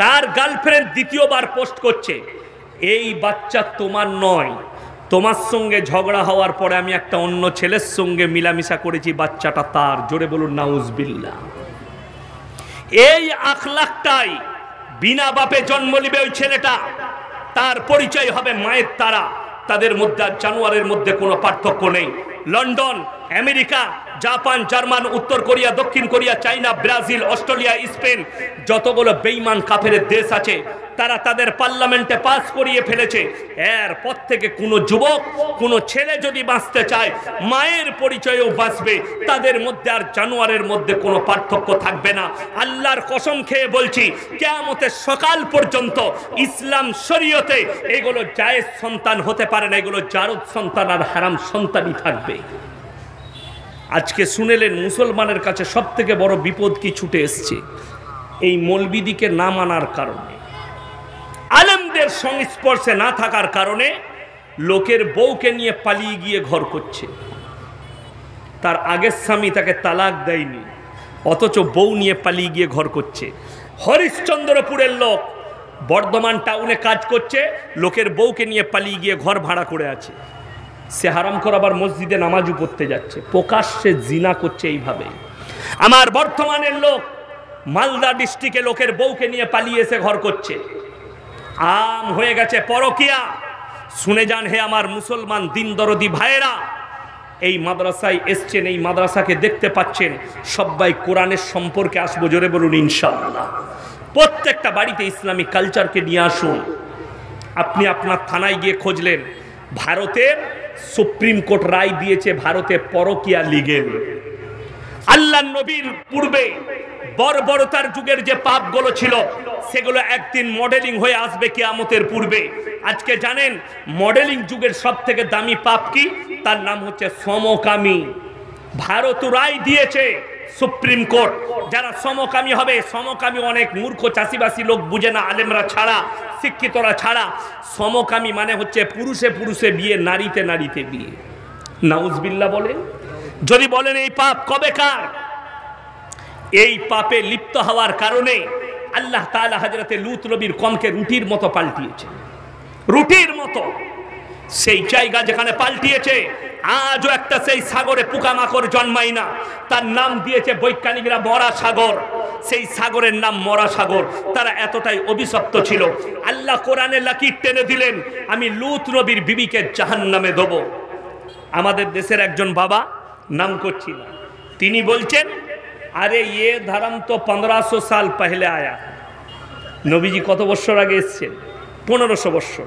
তার গার্লফ্রেন্ড দ্বিতীয়বার পোস্ট করছে, এই বাচ্চা তোমার নয়, তোমার সঙ্গে ঝগড়া হওয়ার পরে আমি একটা অন্য ছেলের সঙ্গে মিলামিশা করেছি, বাচ্চাটা তার। জোরে বলুন নাউজুবিল্লাহ। এই আখলাকটাই বিনা বাপে জন্ম নিবে ওই ছেলেটা, তার পরিচয় হবে মায়ের দ্বারা। তাদের মধ্যে আর জানোয়ারের মধ্যে কোনো পার্থক্য নেই। লন্ডন, আমেরিকা, জাপান, জার্মান, উত্তর কোরিয়া, দক্ষিণ Korea, China, Brazil, Australia, Spain, যতগুলো বেঈমান কাফেরের দেশ আছে তারা তাদের পার্লামেন্টে পাস করিয়ে ফেলেছে। এরপর থেকে কোনো যুবক, কোনো ছেলে যদি বাঁচতে চায় মায়ের পরিচয়েও বাঁচবে। তাদের মধ্যে আর জানোয়ারের মধ্যে কোনো পার্থক্য থাকবে না। আল্লাহর কসম খেয়ে বলছি, কিয়ামতের সকাল পর্যন্ত ইসলাম শরীয়তে এগুলো জায়েজ সন্তান হতে পারে না, এগুলো জারদ সন্তান আর হারাম সন্তানই থাকবে। আজকে শুনেলেন মুসলমানের কাছে সব থেকে বড় বিপদ কি ছুটে এসছে, এই মৌলবিদিকে না মানার কারণে, আলেমদের সংস্পর্শে না থাকার কারণে লোকের বউকে নিয়ে পালিয়ে গিয়ে ঘর করছে। তার আগের স্বামী তাকে তালাক দেয়নি, অথচ বউ নিয়ে পালিয়ে গিয়ে ঘর করছে। হরিশ্চন্দ্রপুরের লোক বর্ধমান টাউনে কাজ করছে, লোকের বউকে নিয়ে পালিয়ে গিয়ে ঘর ভাড়া করে আছে। সে হারাম করে আবার মসজিদে নামাজও পড়তে যাচ্ছে, প্রকাশ্যে জিনা করছে এইভাবে। আমার বর্ধমানের লোক মালদা ডিস্ট্রিক্টে লোকের বউকে নিয়ে পালিয়ে এসে ঘর করছে। আম হয়ে গেছে পরকিয়া। শুনে যান হে আমার মুসলমান দিন দরদি ভাইয়েরা, এই মাদ্রাসায় এসছেন, এই মাদ্রাসাকে দেখতে পাচ্ছেন, সবাই কোরআনের সম্পর্কে আসবো, জোরে বলুন ইনশাআল্লাহ। প্রত্যেকটা বাড়িতে ইসলামী কালচারকে নিয়ে আসুন। আপনি আপনার থানায় গিয়ে খুঁজলেন, ভারতের সুপ্রিম কোর্ট রায় দিয়েছে ভারতে পরকিয়া লিগেল। আল্লাহ নবীর পূর্বে বর্বরতার যুগের যে পাপগুলো ছিল সেগুলো একদিন মডেলিং হয়ে আসবে কিয়ামতের পূর্বে। আজকে জানেন মডেলিং যুগের সব থেকে দামি পাপ কি? তার নাম হচ্ছে সমকামী। ভারত রায় দিয়েছে সুপ্রিম কোর্ট, যারা সমকামী হবে, সমকামী অনেক মূর্খ চাষিবাসী লোক বুঝে না, আলেমরা ছাড়া, শিক্ষিতরা ছাড়া। সমকামী মানে হচ্ছে পুরুষে পুরুষে বিয়ে, নারীতে নারীতে বিয়ে। নাউজবিল্লাহ বলেন। যদি বলেন এই পাপ কবেকার, এই পাপে লিপ্ত হওয়ার কারণে আল্লাহ তাআলা হযরতে লূত নবীর কমকে রুটির মতো পাল্টিয়েছে, রুটির মতো। সেই জায়গা যেখানে পাল্টিয়েছে আজও একটা সেই সাগরে পোকামাকড় জন্মায় না, তার নাম দিয়েছে বৈজ্ঞানিকরা মরা সাগর। সেই সাগরের নাম মরা সাগর। তারা এতটাই অভিশপ্ত ছিল, আল্লাহ কোরআনে লাকির টেনে দিলেন, আমি লূত নবীর বিবিকে জাহান্নামে দেব। আমাদের দেশের একজন বাবা, নাম করছি না, তিনি বলছেন, अरे ये धर्म तो 1500 साल पहले आया। नबीजी कत बछर आगे एसेछेन? 1500 बछर।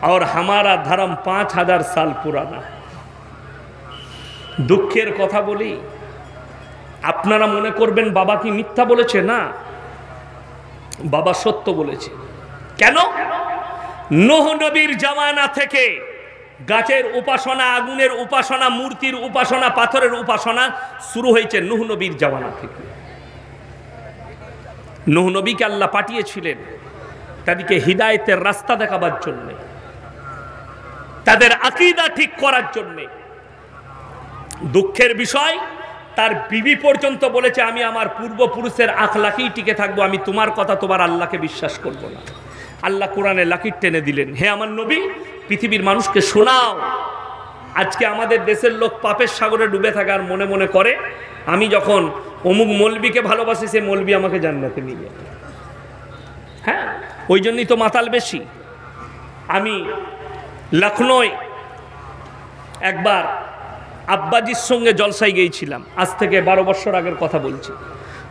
और हमारा धर्म 5000 साल पुराना। दुखेर कथा बोली, आपनारा मने करबेन बाबा की मिथ्या बोलेছে, ना, बाबा सत्य बोलेছে। केन? नूह नबीर जमाना थेके গাছের উপাসনা, আগুনের উপাসনা, মূর্তির উপাসনা, পাথরের উপাসনা শুরু হয়েছে নূহ নবীর জামানা থেকে। নূহ নবীকে আল্লাহ পাঠিয়েছিলেন তাদেরকে হিদায়েতের রাস্তা দেখাবার জন্য, তাদের আকীদা ঠিক করার জন্য। দুঃখের বিষয়, তার বিবি পর্যন্ত বলেছে, আমি আমার পূর্বপুরুষের আখলাকেই টিকে থাকবো, আমি তোমার কথা, তোমার আল্লাহকে বিশ্বাস করব না। আল্লাহ কোরআনে লাকির টেনে দিলেন, হে আমার নবী, পৃথিবীর মানুষকে শোনাও। আজকে আমাদের দেশের লোক পাপের সাগরে ডুবে থাকে আর মনে মনে করে, আমি যখন অমুক মৌলবীকে ভালোবাসি, সে মৌলবী আমাকে জান্নাতে নিয়ে যাবে। হ্যাঁ, ওই জন্যই তো মাতাল বেশি। আমি লখনৌয় একবার আব্বাজির সঙ্গে জলসায় গিয়েছিলাম, আজ থেকে 12 বছর আগের কথা বলছি।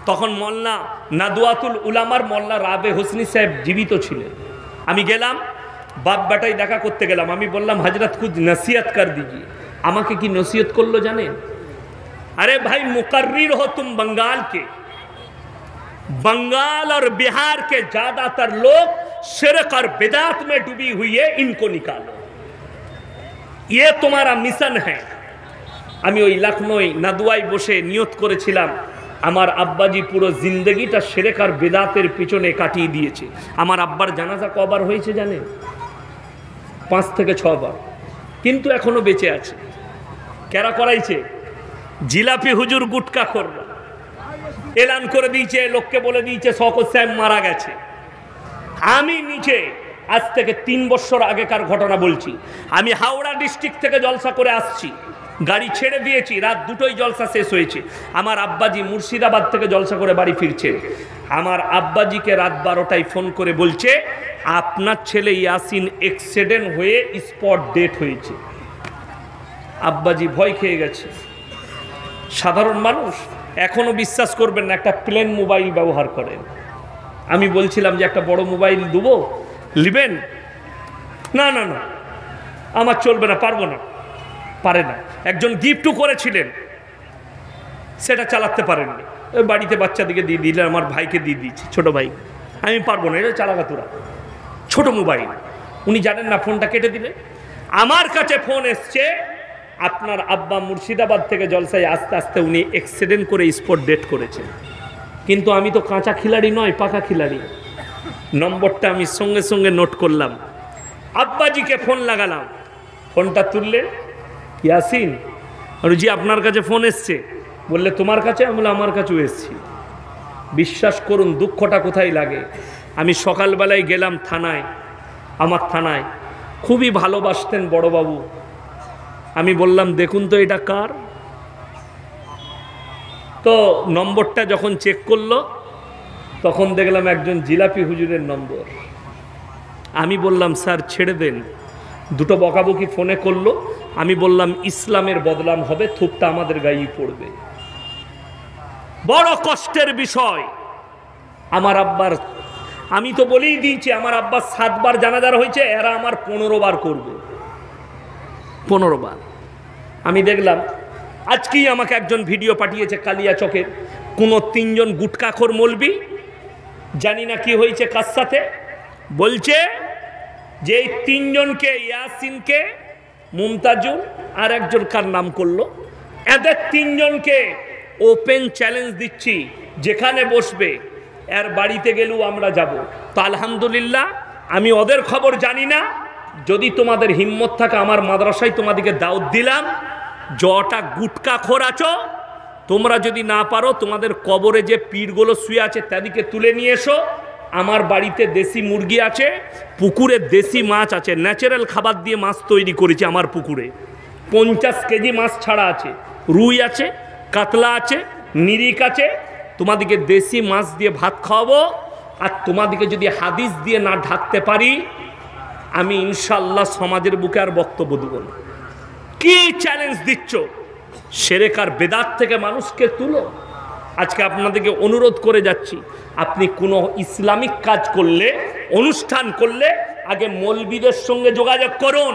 তখন মোল্লা নাদওয়াতুল উলামার মোল্লা রাবে হোসনি সাহেব জীবিত ছিলেন। আমি গেলাম, বাপ বেটাই দেখা করতে গেলাম। আমি বললাম, হজরত খুদ নসিহত কর দিজিয়ে। আমাকে কি নসিহত করলো জানেন? अरे भाई मुकर्रिर हो तुम बंगाल के, बंगाल और बिहार के ज्यादातर लोग शिरक और बिदात में डूबी हुई है, इनको निकालो, ये तुम्हारा मिशन है। আমি ওই লখনৌয় নাদওয়ায় বসে নিয়ত করেছিলাম, আমার আব্বাজি পুরো জিন্দগিটা শিরক আর বিদাতের পিছনে কাটিয়ে দিয়েছে। আমার আব্বার জানাজা কবার হয়েছে জানেন? 5 থেকে 6 বার, কিন্তু এখনো বেঁচে আছে। কেরা করাইছে? জিলাপি হুজুর গুটকা কররা এলান করে দিয়েছে, লোককে বলে দিয়েছে শওকত সাহেব মারা গেছে। আমি নিচে আজ থেকে 3 বছর আগেকার ঘটনা বলছি। আমি হাওড়া ডিস্ট্রিক্ট থেকে জলসা করে আসছি, গাড়ি ছেড়ে দিয়েছি, রাত 2টোয় জলসা শেষ হয়েছে। আমার আব্বাজি মুর্শিদাবাদ থেকে জলসা করে বাড়ি ফিরছে। আমার আব্বাজিকে রাত 12টায় ফোন করে বলছে, আপনার ছেলে ইয়াসিন অ্যাক্সিডেন্ট হয়ে স্পট ডেথ হয়েছে। আব্বাজি ভয় খেয়ে গেছে। সাধারণ মানুষ এখনো বিশ্বাস করবেন না, একটা প্লেন মোবাইল ব্যবহার করেন। আমি বলছিলাম যে একটা বড় মোবাইল দেবো, নেবেন? না না না, আমার চলবে না, পারবো না। পারে না। একজন গিফটও করেছিলেন, সেটা চালাতে পারেননি। ওই বাড়িতে বাচ্চাদিকে দিয়ে দিলেন, আমার ভাইকে দিয়ে দিয়েছি, ছোট ভাই। আমি পারবো না, এটা চালাগাতুরা, ছোট মোবাইল। উনি জানেন না, ফোনটা কেটে দিলে। আমার কাছে ফোন এসছে, আপনার আব্বা মুর্শিদাবাদ থেকে জলসায় আস্তে আস্তে উনি অ্যাক্সিডেন্ট করে স্পট ডেথ করেছেন। কিন্তু আমি তো কাঁচা খিলাড়ি নয়, পাকা খিলাড়ি। নম্বরটা আমি সঙ্গে সঙ্গে নোট করলাম, আব্বাজিকে ফোন লাগালাম। ফোনটা তুললে, ইয়াসিন, জি আপনার কাছে ফোন এসছে। বললে তোমার কাছে? আমি বললাম আমার কাছেও এসছি। বিশ্বাস করুন দুঃখটা কোথায় লাগে। আমি সকালবেলায় গেলাম থানায়, আমার থানায় খুবই ভালোবাসতেন বড়বাবু। আমি বললাম, দেখুন তো এটা কার? তো নম্বরটা যখন চেক করলো, তখন দেখলাম একজন জিলাপি হুজুরের নম্বর। আমি বললাম স্যার ছেড়ে দেন। দুটো বকাবকি ফোনে করলো। আমি বললাম ইসলামের বদনাম হবে, থুপটা আমাদের গায়েই পড়বে। বড় কষ্টের বিষয়। আমার আব্বার, আমি তো বলেই দিয়েছি আমার আব্বার 7 বার জানাজার হয়েছে, এরা আমার 15 বার করবে, 15 বার। আমি দেখলাম আজকেই আমাকে একজন ভিডিও পাঠিয়েছে কালিয়াচকের কোনো 3 জন গুটকাখোর মৌলবি, জানি না কি হয়েছে কার সাথে, বলছে যে এই 3 জনকে, ইয়াসিনকে, মুমতাজুল আর একজন কার নাম করলো, এদের 3 জনকে ওপেন চ্যালেঞ্জ দিচ্ছি, যেখানে বসবে এর বাড়িতে গেলেও আমরা যাব। তো আলহামদুলিল্লাহ, আমি ওদের খবর জানি না, যদি তোমাদের হিম্মত থাকে আমার মাদ্রাসায় তোমাদেরকে দাওয়াত দিলাম, যটা গুটকাখোর আছো তোমরা যদি না পারো তোমাদের কবরে যে পীরগুলো শুয়ে আছে তাদেরকে তুলে নিয়ে এসো। আমার বাড়িতে দেশি মুরগি আছে, পুকুরে দেশি মাছ আছে, ন্যাচারাল খাবার দিয়ে মাছ তৈরি করেছি আমার পুকুরে, 50 কেজি মাছ ছাড়া আছে, রুই আছে, কাতলা আছে, নিরিক আছে। তোমাদেরকে দেশি মাছ দিয়ে ভাত খাওয়াবো। আর তোমাদেরকে যদি হাদিস দিয়ে না ঢাকতে পারি, আমি ইনশাল্লাহ সমাজের বুকে আর বক্তব্য দেব না। কি চ্যালেঞ্জ দিচ্ছ? শিরক আর বেদাত থেকে মানুষকে তুলো। আজকে আপনাদেরকে অনুরোধ করে যাচ্ছি, আপনি কোনো ইসলামিক কাজ করলে, অনুষ্ঠান করলে আগে মৌলবীদের সঙ্গে যোগাযোগ করুন।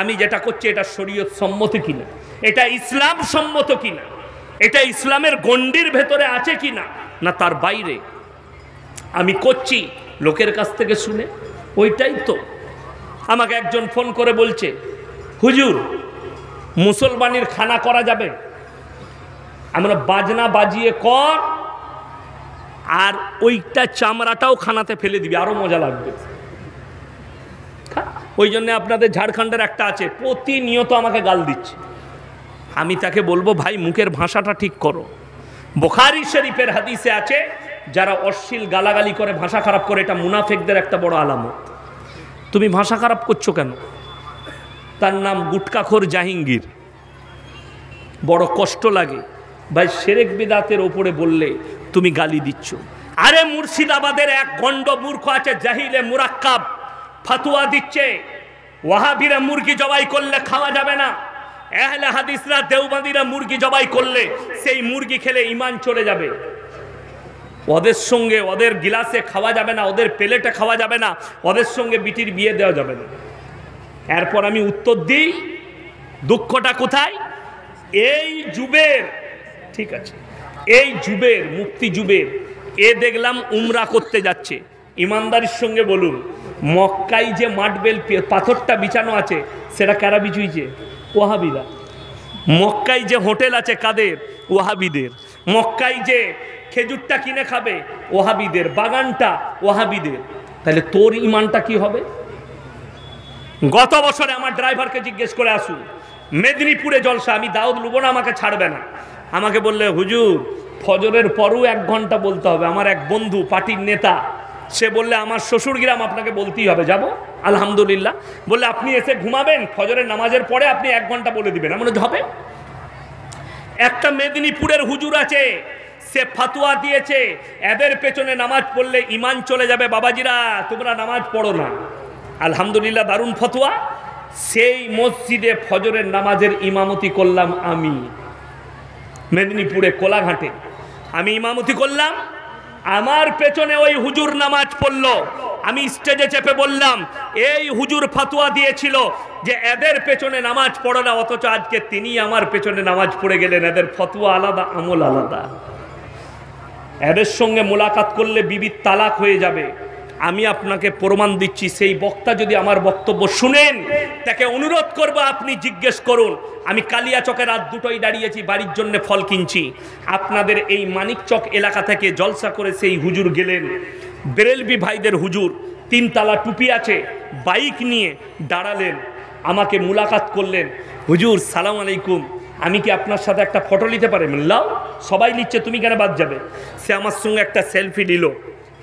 আমি যেটা করছি এটা শরীয়ত সম্মত কিনা, এটা ইসলাম সম্মত কিনা, এটা ইসলামের গণ্ডির ভেতরে আছে কিনা, না তার বাইরে। আমি করছি লোকের কাছ থেকে শুনে, ওইটাই তো। আমাকে একজন ফোন করে বলছে, হুজুর মুসলমানের খানা করা যাবে? আমরা বাজনা বাজিয়ে কর, আর ওইটা চামড়াটাও খানাতে ফেলে দিবি, আরো মজা লাগবে। ওই জন্য আপনাদের ঝাড়খণ্ডের একটা আছে, প্রতিনিয়ত আমাকে গাল দিচ্ছে। আমি তাকে বলবো, ভাই মুখের ভাষাটা ঠিক করো। বুখারী শরীফের হাদিসে আছে, যারা অশ্লীল গালাগালি করে, ভাষা খারাপ করে, এটা মুনাফিকদের একটা বড় আলামত। তুমি ভাষা খারাপ করছো কেন? তার নাম গুটকাখোর জাহাঙ্গীর। বড় কষ্ট লাগে ভাই, শিরক বিদাতের ওপরে বললে তুমি গালি দিচ্ছ। আরে মুর্শিদাবাদের এক গন্ড মূর্খ আছে, জাহিলে মুরাক্কাব, ফতোয়া দিচ্ছে ওয়াহাবিরা মুরগি জবাই করলে খাওয়া যাবে না, আহলে হাদিসরা দেওবন্দিরা মুরগি জবাই করলে সেই মুরগি খেলে ঈমান চলে যাবে, ওদের সঙ্গে ওদের গিলাসে খাওয়া যাবে না, ওদের প্লেটে খাওয়া যাবে না, ওদের সঙ্গে বিটির বিয়ে দেওয়া যাবে না। এরপর আমি উত্তর দিই, দুঃখটা কোথায়? এই জুবের, ঠিক আছে, এই জুবের, মুফতি জুবের, এ দেখলাম উমরা করতে যাচ্ছে। ইমানদারির সঙ্গে বলুন, মক্কায় যে মাটবেল পাথরটা বিছানো আছে সেটা কারা বিছুইছে? ওয়াহাবিরা। মক্কায় যে হোটেল আছে কাদের? ওয়াহাবিদের। মক্কায় যে খেজুরটা কিনে খাবে ওয়াহাবিদের, বাগানটা ওয়াহাবিদের। তাহলে তোর ইমানটা কি হবে? গত বছরে আমার ড্রাইভারকে জিজ্ঞেস করে আসুন, মেদিনীপুরে জলসা, আমি দাউদ লুবো না, আমাকে ছাড়বে না। আমাকে বললে, হুজুর ফজরের পরও 1 ঘন্টা বলতে হবে। আমার এক বন্ধু পার্টির নেতা, সে বললে আমার শ্বশুর গ্রাম, আপনাকে বলতেই হবে। যাব আলহামদুলিল্লাহ। বললে আপনি এসে ঘুমাবেন, ফজরের নামাজের পরে আপনি 1 ঘন্টা বলে দিবেন। আমরা হবে। একটা মেদিনীপুরের হুজুর আছে, সে ফতোয়া দিয়েছে এদের পেছনে নামাজ পড়লে ঈমান চলে যাবে। বাবাজিরা তোমরা নামাজ পড়ো না। আলহামদুলিল্লাহ, দারুণ ফতোয়া। সেই মসজিদে ফজরের নামাজের ইমামতি করলাম আমি, মেদিনীপুরে কোলাঘাটে আমি ইমামতি করলাম। আমার পেছনে ওই হুজুর নামাজ পড়লো। আমি স্টেজে চেপে বললাম, এই হুজুর ফতোয়া দিয়েছিল যে এদের পেছনে নামাজ পড়ো না, অথচ আজকে তিনি আমার পেছনে নামাজ পড়ে গেলেন। এদের ফতোয়া আলাদা, আমল আলাদা। এদের সঙ্গে মোলাকাত করলে বিবির তালাক হয়ে যাবে। আমি আপনাকে প্রমাণ দিচ্ছি। সেই বক্তা যদি আমার বক্তব্য শুনেন, তাকে অনুরোধ করব আপনি জিজ্ঞেস করুন। আমি কালিয়াচকে রাত 2টোয় দাঁড়িয়েছি, বাড়ির জন্য ফল কিনছি। আপনাদের এই মানিকচক এলাকা থেকে জলসা করে সেই হুজুর গেলেন, বেরেলভি ভাইদের হুজুর, 3 তালা টুপি আছে, বাইক নিয়ে দাঁড়ালেন, আমাকে মুলাকাত করলেন। হুজুর সালাম আলাইকুম, আমি কি আপনার সাথে একটা ফটো নিতে পারি? লাও, সবাই নিচ্ছে, তুমি কেন বাদ যাবে? সে আমার সঙ্গে একটা সেলফি নিল।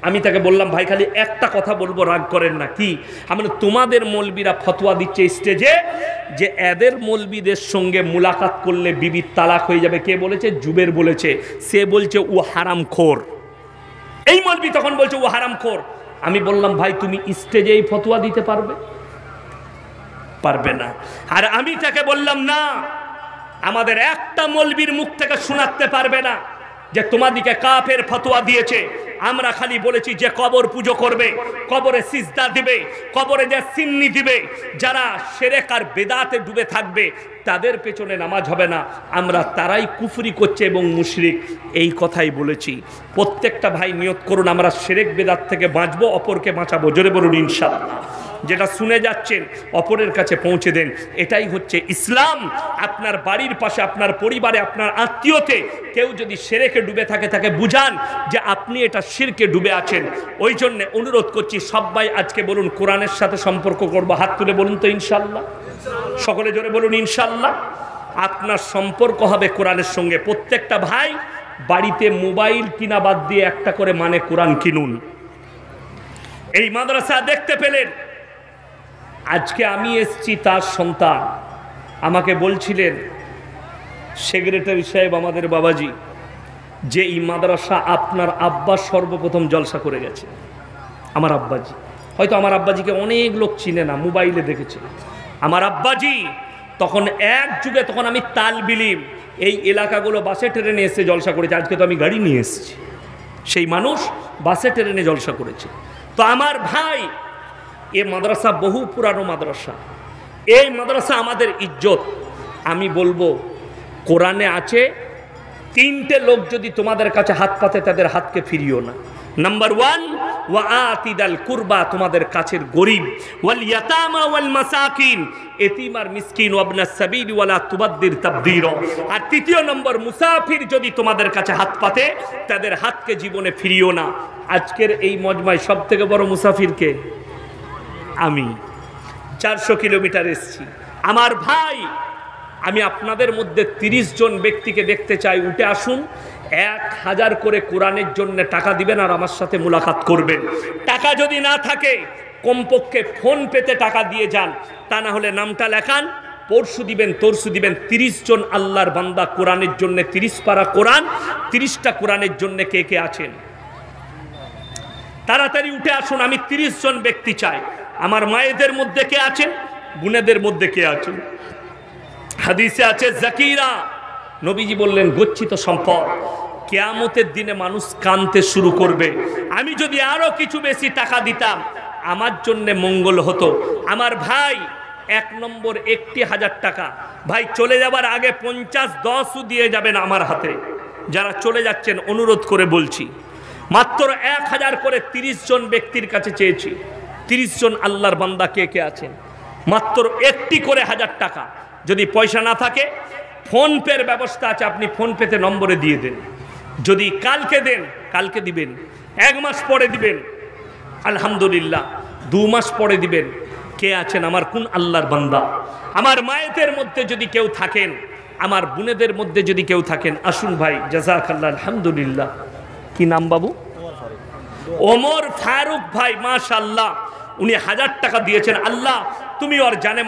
আমি তাকে বললাম, ভাই খালি একটা কথা বলবো, রাগ করেন না। কি? আমি তোমাদের মৌলবীরা ফতোয়া দিচ্ছে স্টেজে যে এদের মৌলবীদের সঙ্গে মুলাকাত করলে বিবির তালাক হয়ে যাবে। কে বলেছে? জুবের বলেছে। সে বলছে ও হারামখোর। এই মৌলবী তখন বলছে ও হারামখোর। আমি বললাম ভাই তুমি স্টেজেই ফতোয়া দিতে পারবে? পারবে না। আর আমি তাকে বললাম না, আমাদের একটা মৌলবীর মুখ থেকে শোনাতে পারবে না যে তোমাদিকে কাফের ফতোয়া দিয়েছে। আমরা খালি বলেছি যে কবর পুজো করবে, কবরে সিজদা দিবে, কবরে যে সিন্নি দিবে, যারা শিরক আর বেদাতে ডুবে থাকবে তাদের পেছনে নামাজ হবে না, আমরা তারাই কুফরি করছে এবং মুশরিক, এই কথাই বলেছি। প্রত্যেকটা ভাই নিয়ত করুন আমরা শিরক বেদাত থেকে বাঁচবো, অপরকে বাঁচাবো। জোরে বলুন ইনশাআল্লাহ। যেটা শুনে যাচ্ছেন অপরের কাছে পৌঁছে দেন, এটাই হচ্ছে ইসলাম। আপনার বাড়ির পাশে, আপনার পরিবারে, আপনার আত্মীয়তে কেউ যদি শিরকে ডুবে থাকে তাকে বুঝান যে আপনি এটা শিরকে ডুবে আছেন। ওই জন্য অনুরোধ করছি সবাই আজকে বলুন কোরআনের সাথে সম্পর্ক করব। হাত তুলে বলুন তো ইনশাআল্লাহ। সকলে জোরে বলুন ইনশাআল্লাহ। আপনার সম্পর্ক হবে কোরআনের সঙ্গে। প্রত্যেকটা ভাই বাড়িতে মোবাইল কিনা বাদ দিয়ে একটা করে মানে কোরআন কিনুন। এই মাদ্রাসা দেখতে পেলেন, আজকে আমি এসছি তার সন্তান। আমাকে বলছিলেন সেক্রেটারি সাহেব, আমাদের বাবাজি, যে এই মাদ্রাসা আপনার আব্বা সর্বপ্রথম জলসা করে গেছে। আমার আব্বাজি, হয়তো আমার আব্বাজিকে অনেক লোক চিনে না, মোবাইলে দেখেছে। আমার আব্বাজি তখন এক যুগে, তখন আমি তালবিলিম, এই এলাকাগুলো বাসে ট্রেনে এসে জলসা করেছে। আজকে তো আমি গাড়ি নিয়ে এসেছি, সেই মানুষ বাসে ট্রেনে জলসা করেছে। তো আমার ভাই, এ মাদ্রাসা বহু পুরানো মাদ্রাসা, এই মাদ্রাসা আমাদের ইজ্জত। আমি বলবো কোরআনে আছে, তিনটে লোক যদি তোমাদের কাছে হাত পাতে তাদের হাতকে ফিরিও না। নাম্বার 1, ওয়া আতিদাল কুরবা, তোমাদের কাছের গরিব, ওয়াল ইয়াতামা ওয়াল মাসাকিন, এতিম আর মিসকিন, ওয়াবনাস সাবিল ওয়ালা তুবাদ্দির তাবদীরা। আর তৃতীয় নম্বর, মুসাফির যদি তোমাদের কাছে হাত পাতে তাদের হাতকে জীবনে ফিরিও না। আজকের এই মজমায় সবথেকে বড় মুসাফিরকে আমি। 400 কিলোমিটার এসেছি। আমার ভাই, আমি আপনাদের মধ্যে 30 জন ব্যক্তিকে দেখতে চাই, উঠে আসুন। 1000 করে কোরআনের জন্য টাকা দিবেন আর আমার সাথে মুলাকাত করবেন। টাকা যদি না থাকে কমপক্ষে ফোন পেতে টাকা দিয়ে যান, তা না হলে নামটা লেখান, পরশু দিবেন, তরশু দিবেন। 30 জন আল্লাহর বান্দা কোরআনের জন্য, 30 পারা কোরআন, 30টা কোরআনের জন্য কে কে আছেন? তাড়াতাড়ি উঠে আসুন। আমি 30 জন ব্যক্তি চাই। আমার মায়েদের মধ্যে কে আছেন? বোনেদের মধ্যে কে আছেন? হাদিসে আছে জাকিরা, নবীজি বললেন গচ্ছিত সম্পদ। কিয়ামতের দিনে মানুষ কাঁদতে শুরু করবে। আমি যদি আরো কিছু বেশি টাকা দিতাম আমার জন্য মঙ্গল হতো। আমার ভাই, 1 নম্বর 1000 টাকা, ভাই চলে যাবার আগে 50-10 দিয়ে যাবেন আমার হাতে। যারা চলে যাচ্ছেন অনুরোধ করে বলছি, মাত্র 1000 করে 30 জন ব্যক্তির কাছে চেয়েছি। 30 জন আল্লাহর বান্দা কে কে আছেন? মাত্র 1টি করে 1000 টাকা। যদি পয়সা না থাকে ফোন পের ব্যবস্থা আছে, আপনি ফোন পেতে নম্বরে দিয়ে দেন। যদি কালকে দেন, কালকে দিবেন, 1 মাস পরে দিবেন, আলহামদুলিল্লাহ, 2 মাস পরে দিবেন। কে আছেন? আমার কোন আল্লাহর বান্দা? আমার মায়েদের মধ্যে যদি কেউ থাকেন, আমার বোনেদের মধ্যে যদি কেউ থাকেন, আসুন ভাই। জাযাকাল্লাহ, আলহামদুলিল্লাহ। কি নাম বাবু? ওমর ফারুক ভাই, মাশাআল্লাহ, উনি 1000 টাকা দিয়েছেন। আল্লাহ তুমি ওর জানে